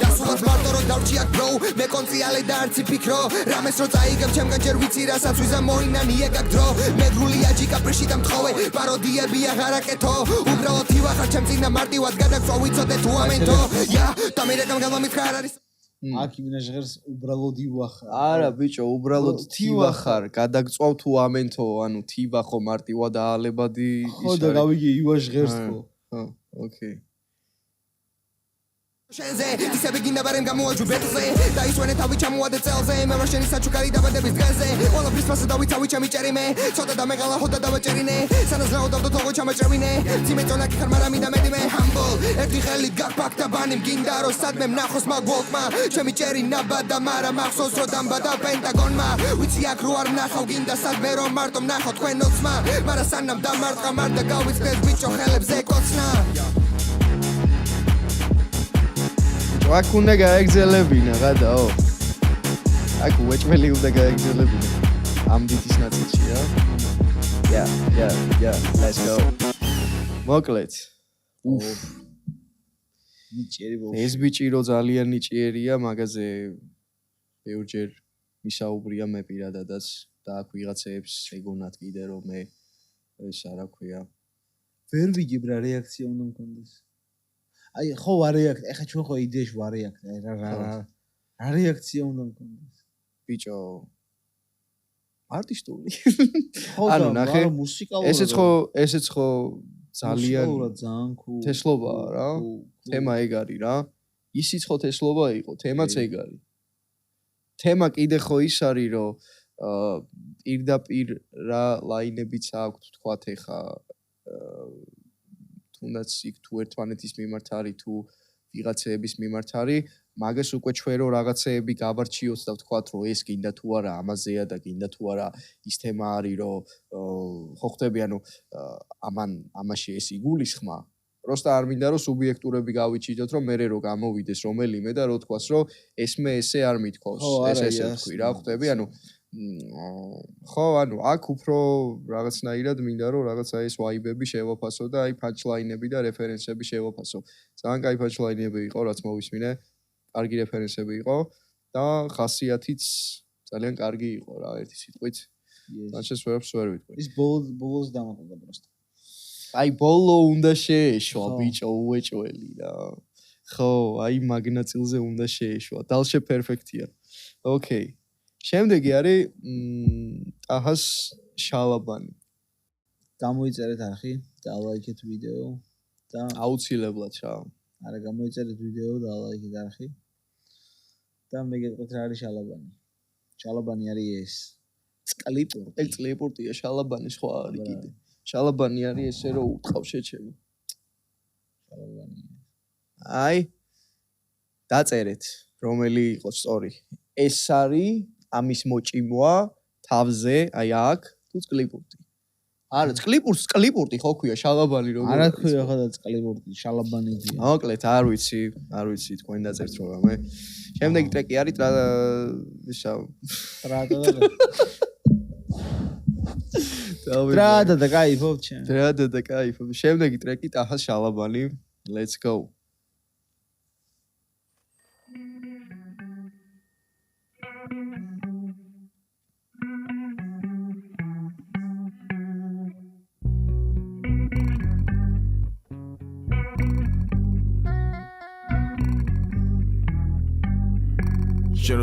დასულაც მარტო რო დავჭიაკ bro მე კონციალე და არც ფიქრო რამეს რო წაიგებ ჩემგან ჯერ ვიცი რასაც ვიზა მოინანი ეგაკ დრო მე გრულია ჯიკაპრიში და მთხოვე პაროდიები აღარ აკეთო უბრალოდ ივახარ ჩემ წინა მარტივად გადაგწვა ვიცოდე თუ ამენთო ია და მე რეკამ გამომითხრა არ არის აქ იმენა ჟღერს უბრალოდ ივახარ არა ბიჭო უბრალოდ თივახარ გადაგწვავ თუ ამენთო ანუ თივახო მარტივა და ალებადი ხო და გავიგე ივა ჟღერს ხო ხო ოკეი შენზე ისე გინდა ბარემ გამოაჯუ ბეთზე და ისვენე თავი ჩამოადე წელზე მე ვარ შენი საჩუქარი დაბადების დღეზე ყველაფრის ფასზე დავიცავი ჩემი ჭერიმე ცოტა და მეღალა ხოდა დავაჭერინე სანაზრაო დავდო თողო ჩამაჭრევინე ძიმე წონაკი ხარ მაგრამ მინდა მეტი მე humble ერთი ხელი გაგფაქ და ბანი მგინდა რომ სადმე ნახოს მაგოლკმა ჩემი ჭერი ნაბადა მაგრამ ახსოვს რომ დამბადა პენტაგონმა ვიცი აქ რო არ ნახავ გინდა სადმე რომ მარტო ნახო თქვენ ოცმა მაგრამ სანამ დამარტყა მარდა გავიწყდეს ბიჭო ხელებზე კოცნა აქ უნდა გაეგზელებინა გადაო აქ უეჭველი უნდა გაეგზელებინა ამ დიდის ნაწილშია yeah let's go მოკლედ ნიჭიერი ეს ბიჭი რო ძალიან ნიჭიერია მაგაზე ბევრჯერ მისაუბრია მე პირადადაც და აქ ვიღაცეებს ეგონათ კიდე რომ მე ეს არა ქვია ვერ ვიგებ რა რეაქცია უნდა მქონდეს აი ხო ვარეაქტ ეხა ჩვენ ხო იდეაში ვარეაქტ აი რა რეაქცია უნდა მქონდეს ბიჭო არტისტული ხო და ნახე მუსიკალურად ესეც ხო ძალიან cool თესლობაა რა თემა ეგ არის რა ისიც ხო თესლობა იყო თემაც ეგ არის თემა კიდე ხო ის არის რომ პირდაპირ რა ლაინებიც აქვს თქვათ ეხა თუნდაც იქ თუ ერთმანეთის მიმართ არის თუ ვიღაცეების მიმართ არის მაგას უკვე ჩვენ რო რაღაცეები გავარჩიოთ და ვთქვათ რომ ეს გინდა თუ არა ამაზეა და გინდა თუ არა ის თემა არის რომ ხო ხტები ანუ ამაში ეს იგულისხმა просто არ მინდა რომ სუბიექტურები გავიჩიდოთ რომ მე რო გამოვიდეს რომელიმე და რო თქვას რომ ეს მე ესე არ მithქოს ეს ესე თქვი რა ხტები ანუ ხო, ანუ აქ უფრო რაღაცნაირად მინდა რომ რაღაცა ეს ვაიბები შევაფასო და აი პანჩლაინები და რეფერენსები შევაფასო. ძალიან კაი პანჩლაინები იყო, რაც მოვისმინე. კარგი რეფერენსები იყო და ხასიათიც ძალიან კარგი იყო რა, ერთი სიტყვით. თანაშეს ვერ ვიტყვი. ის ბოლოს დამატდა просто. აი ბოლო უნდა შეეშვა ბიჭო უეჭველი რა. ხო, აი მაგნაწილზე უნდა შეეშვა. დალშე პერფექტია. ოკეი. შემდეგი არის ტაჰას შალაბანი. გამოიწერეთ არხი, დალაიქეთ ვიდეო და აუცილებლად რა. არა გამოიწერეთ ვიდეო და დალაიქეთ არხი. და მე გეტყვით რა არის შალაბანი. შალაბანი არის ეს. წყლიპორტი. ეგ წყლიპორტია, შალაბანი სხვა არის კიდე. შალაბანი არის ესე რომ უტყავ შეჩება. შალაბანი. აი დაწერეთ რომელი იყოს სწორი. ეს არის ამის მოჭიმვა თავზე, აი აქ თუ წყლიპორტი. არა, წყლიპორტი ხო ქვია, შალაბანი როგორ არა ქვია ხო და წყლიპორტი, შალაბანი ქვია. მოკლედ, არ ვიცი, თქვენ დაწერთ რამე. შემდეგი ტრეკი არის ტრადა და кайფობ ჩემ. ტრადა და кайფობ. შემდეგი ტრეკი ტაჰას შალაბანი. Let's go.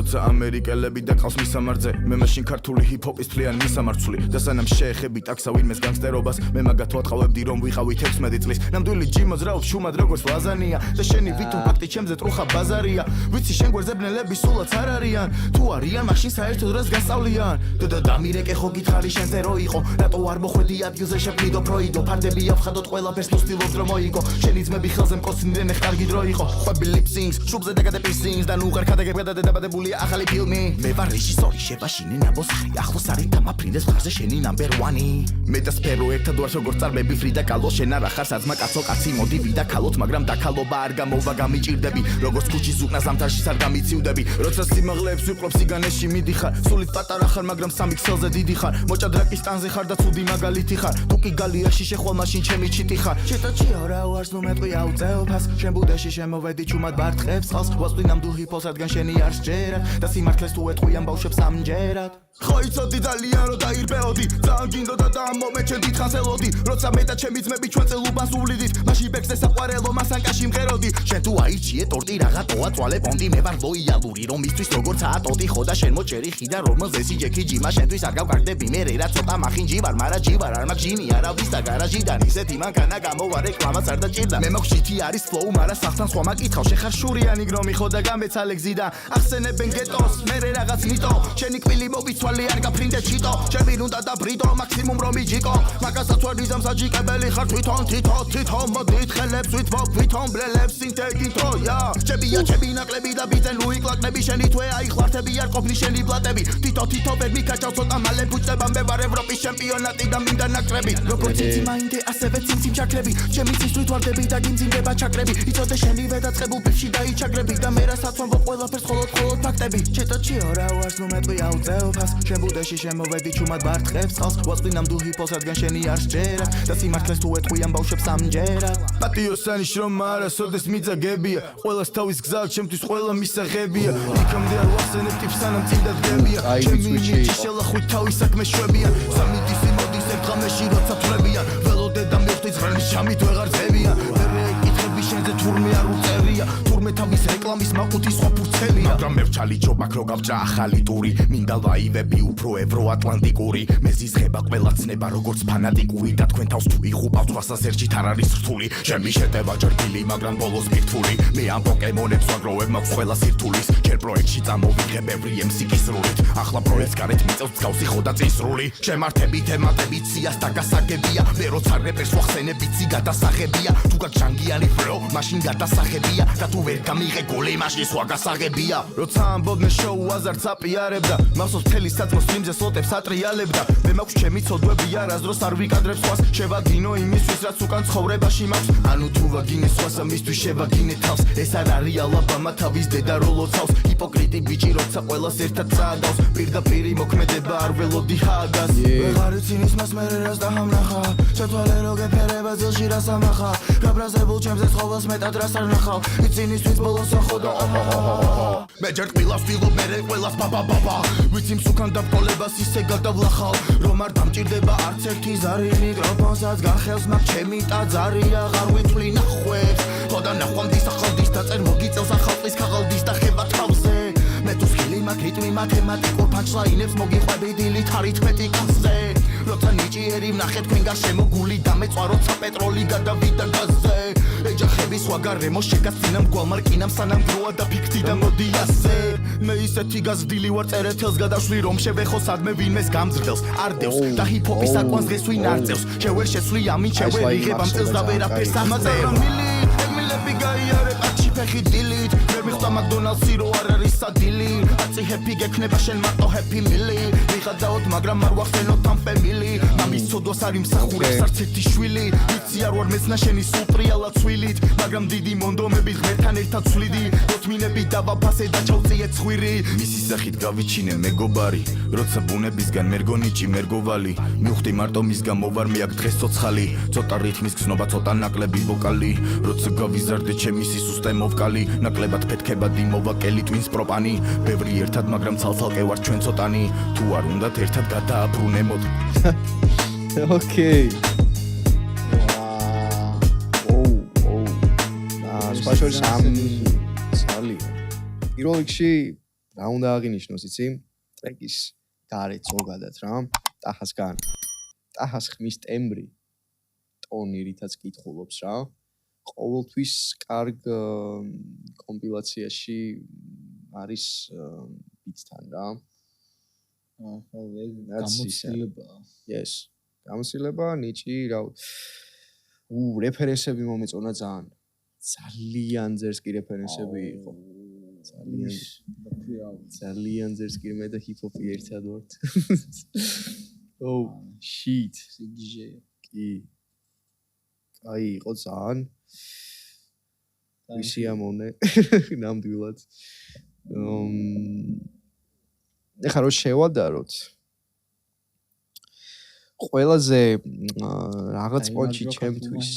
როცა ამერიკელები დაკავს მისამართზე მე მაშინ ქართული ჰიპ-ჰოპის ფლიან მისამართული და სანამ შეეხები ტაქსა ვინმეს განგსტერობას მე მაგათ ვატყავებდი რომ ვიყავი 16 წლის ნამდვილი ჯიმოზრაობს შუმად როგორც ლაზანია და შენი ვითომ ფაქტი ჩემზე ტრუხა ბაზარია ვიცი შენ გვერდზებნელები სულაც არ არიან თუ არიან მაშინ საერთოდ რას გასწავლიან და დამირეკე ხო გითხარი შენზე რო იყო რატო არ მოხვედი ადგილზე შეფრიდო ფროიდო ფარდები ავხადოთ ყველაფერს თუ სტილობ რომ მოიგო შენი ძმები ხელზე მკოცნდნენ ხარგი დრო იყო ხვები ლიფსინგს შუბზე დაგადე პისინგს და ნუ ხარ ხადაგებდა დაბადებული ახალი ფილმი მე ვარ რეჟისორი შებაშინე ნაბოსარი ახლოს არის დამაფრინდეს მხარზე შენი ნამბერ 1 მე და სფერო ერთად ვარ როგორც წარბები ფრიდა კალო შენ არა ხარ საძმა კაცო კაცი მოდი ვიდა ქალოთ მაგრამ დაქალობა არ გამოვა გამიჭირდები როგორც ქუჩის უკნა ზამთარში არ გამიციუდები როცა სიმაღლეებს ვიყვრობ სიგანეში მიდიხარ სულით პატარა ხარ მაგრამ სამი ქსელზე დიდი ხარ მოჭადრაკის ტანზე ხარ და ცუდი მაგალითი ხარ თუ კი გალიაში შეხვალ მაშინ ჩემი ჩიტი ხარ შეტაჩიო რა ვარს ნუ მეტყვი აუწეოფას შენ ბუდეში შემოვედი ჩუმად ბარტყებს წყალს ვასწვი ნამდვილ ჰიპ-ჰოპს რადგან შენი არ სჯერა და სიმართლეს თუ ეტყვიან ბავშვებს ამჯერად ხო იცოდი ძალიან რომ დაირბეოდი ძალიან გინდოდა და ამ მომენტში დიდხანს ელოდი როცა მე და ჩემი ძმები ჩვენ წელობას უვლიდით მაშინ ბექზე საყვარელო მასანკაში მღეროდი შენ თუ აირჩიე ტორტი რაღაცოა წვალე პონტი მე ვარ ლოიალური რომ ისთვის როგორც ატოტი ხო და შენ მოჭერი ხიდა რომელზეც იჯექი ჯიმა შენთვის არ გავკარდები მე რა ცოტა მახინჯი ვარ მარა ჯივარ არ მაგ ჯინი არავის და გარაჟიდან ისეთი მანქანა გამოვა რეკლამაც არ დაჭირდა მე მოგშითი არის ფლოუ მარა სახთან სხვა მაკითხავ შეხარ შურიანი გრომი ხო და გამეცალე გზიდა ახსენებენ გეტოს მე რაღაც მიტო შენი კვილი მოვიცვალე არ გაფრინდე ჩიტო ჩემი უნდა და ბრიტო მაქსიმუმ რომ იჯიკო მაგასაც ვარ დიზამ საჯიკებელი ხარ თვითონ მოდით ხელებს ვითმობ ვითომ ბრელებს სინთეგინტო ია ჩემი ნაკლები და ბიძენ უიკლაკნები შენი თვე აიხლართები არ ყოფნი შენი ბლატები თითო ვერ მიკაჭავ ცოტა მალე ბუჭდება მე ვარ ევროპის ჩემპიონატი და მინდა ნაკრები როგორც იცი მაინდე ასევე ციმციმ ჩაკრები ჩემი ცისვით ვარდები და გიმძიმდება ჩაკრები იცოდე შენივე დაწყებულ ბიფში დაიჩაგრები და მე რასაც ვამბობ ყველაფერს მხოლოდ ფაქტები ჩეტაჩიო რა ვარს ნუ მეტყვი აუწეოფას შენ ბუდეში შემოვედი ჩუმად ბარტყებს წყალს ვასწვი ნამდვილ ჰიპ-ჰოპს რადგან შენი არ სჯერა და სიმართლეს თუ ეტყვიან ბავშვებს ამჯერად პატიოსანი შრომა არა სოდეს მიძაგებია ყველას თავის გზა ჩემთვის ყველა მისაღებია იქამდე არ ვახსენებ ტიპს სანამ წინდა დგებია ჩემი ნიჭი შელახვით თავის საქმე შვებიან სამი დისი მოდის ერთ ღამეში როცა თვრებიან ველოდე და მივხვდი ზღრანის შამით ვეღარ ძებიან მე ეკითხები შენზე თურმე არ უწერია თურმე თავის რეკლამის მაყუთი სხვა ფურცელია მაგრამ მე ვჩალი ჯობაქ რო გავჭრა ახალი ტური მინდა ლაივები უფრო ევროატლანტიკური მე ზიზღება ყველა ცნება როგორც ფანატიკური და თქვენ თავს თუ იღუპავთ სხვასასერჩით არ არის რთული ჩემი შეტევა ჯერბილი მაგრამ ბოლოს მირთული მე ამ პოკემონებს ვაგროვებ მაქვს ყველა სირთულის ჯერ პროექტში წამოვიღებ ბევრი MC კისრულით ახლა პროექტს გარეთ მიწევს მსგავსი ხო და წისრული შემართები თემატები ციას და გასაგებია მე როცა რეპერს ვახსენებ იცი გადასაღებია თუ გაქვს ჟანგიანი ფლო მაშინ გადასაღებია და თუ ვერ გამიღე გული მაშინ სხვა გასაღებია როცა ამბობდნენ შოუ აზარც აპიარებდა მახსოვს მთელი საწყო სტრიმზე სლოტებს ატრიალებდა მე მაქვს ჩემი ცოდვები არასდროს არ ვიკადრებ სხვას შევაგინო იმისთვის რაც უკან ცხოვრებაში მაქვს ანუ თუ ვაგინე სხვას ამისთვის შევაგინე თავს ეს არ არის ალაბამა თავის დედა რო ლოცავს ჰიპოკრიტი ბიჭი როცა ყველას ერთად წააგავს პირდაპირი მოქმედება არ ველოდი ჰაგას ვეღარ ცინის მას მე რას დაამნახა შეთვალე რო გეფერება ძილში რას ამახა გაბრაზებულ ჩემზე ცხოველს მეტად რას არ ნახავ იცინისთვის ბოლოს ახოდა მე ჯერ ყვილას ვიღობ მე ყველას ბაბა ვიცი მსუკან დაბკოლებას ისე გადავლახავ რომ არ დამჭირდება არც ერთი ზარი მიკროფონსაც გახელს მაგ ჩემი ტაძარი აღარ ვითვლი ნახვებს ხოდა ნახვამდის ახალდის დაწერ მოგიწევს ახალყის ქაღალდის და ხება თავზე მე თუ სკილი მაგ რიტმი მათემატიკურ პანჩლაინებს მოგიყვები დილით არითმეტიკაზე როცა ნიჭიერი ვნახე თქვენ გარშემო გული დამეწვა როცა პეტროლი გადავიდა გაზზე ეჯახები სხვა გარემო შეგასწინამ გვალმარკინამ სანამ დროა და ფიქთი და მოდი ასე მე ისეთი გაზრდილი ვარ წერეთელს გადაშვი რომ შევეხო სადმე ვინმეს გამძრდელს არდევს და ჰიპ-ჰოპის აკვანს დღეს ვინ არწევს შევერ შეცვლი ამით შევერ იღებ ამ წელს და ვერაფერს ამაწერა მილები გაიარებ აკში ფეხი დილით ვერ მიხდა მაკდონალდსი რო არ არის სადილი აწი ჰეპი გექნება შენ მარტო ჰეპი მილი ვიღადაოდ მაგრამ არ ვახსენოთ ამ ფემილი მამის ცოდვას არ იმსახურებს არც ერთი შვილი ვიცი არ ვარ მეცნა შენი სულ პრიალა ცვილით მაგრამ დიდი მონდომები ღმერთთან ერთად ცვლიდი როთმინები დავაფასე და ჩავწიე ცხვირი მისი სახით გავიჩინე მეგობარი როცა ბუნებისგან მერგონიჭი მერგოვალი მივხვდი მარტო მის გამო ვარ მე აქ დღეს ცოცხალი ცოტა რითმის გზნობა ცოტა ნაკლები ვოკალი როცა გავიზარდე ჩემი სისუსტე მოვკალი ნაკლებად ფეთქებადი მოვაკელი twins პროპანი ბევრი ერთად მაგრამ ცალ-ცალკე ვარ ჩვენ ცოტანი თუ არ უნდათ ერთად გადააბრუნემოთ ოკეი სპეციალ სამი პირველ რიგში რა უნდა აღინიშნოს იცი ტრეკის გარეთ ზოგადად რა ტაჰას ხმის ტემბრი ტონი რითაც კითხულობს რა ყოველთვის კარგ კომპილაციაში არის ბიტთან რა გამოცდილება ნიჭი რა რეფერენსები მომეწონა ძალიან ძერსკი რეფერენსები იყო ძალიან ძერსკი მე და ჰიპ-ჰოპი ერთად ვართ oh shit კი აი იყო ძალიან ვისიამოვნე ნამდვილად ეხლა რო შევადაროთ ყველაზე რაღაც პონჩი ჩემთვის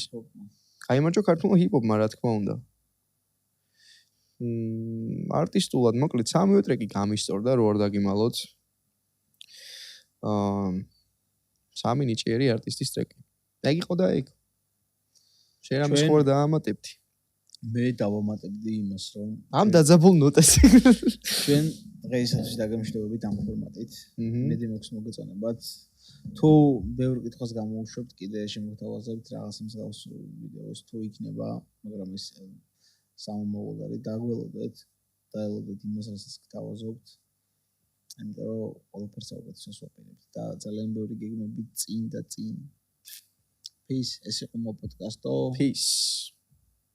გაიმარჯვა ქართულმა ჰიპ-ჰოპმა რა თქმა უნდა არტისტულად მოკლედ სამივე ტრეკი გამისწორდა რო არ დაგიმალოთ სამი ნიჭიერი არტისტის ტრეკი ეგ იყო და ეგ შენ ამის ხوار დაამატებდი მე დავამატებდი იმას რომ ამ დაძაბულ ნოტას ჩვენ დღეისათვის დაგემშვიდობებით ამ ფორმატით მედი მოქვს მოგეწონებათ თუ ბევრ კითხვას გამოუშვებთ კიდე შემოგთავაზებთ რაღაც მსგავს ვიდეოს თუ იქნება მაგრამ ეს სამომავლოდარი დაგველოდეთ დაელოდეთ იმას რასაც გთავაზობთ ამიტომ ყველაფერს საუკეთესოს ვაპირებთ და ძალიან ბევრი გეგმები წინ და წინ peace ეს იყო მო პოდკასტო peace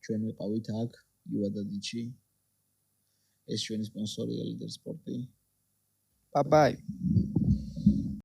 ჩვენ ვიყავით აქ იუა და დიჩი ეს ჩვენი სპონსორია ლიდერ სპორტი bye bye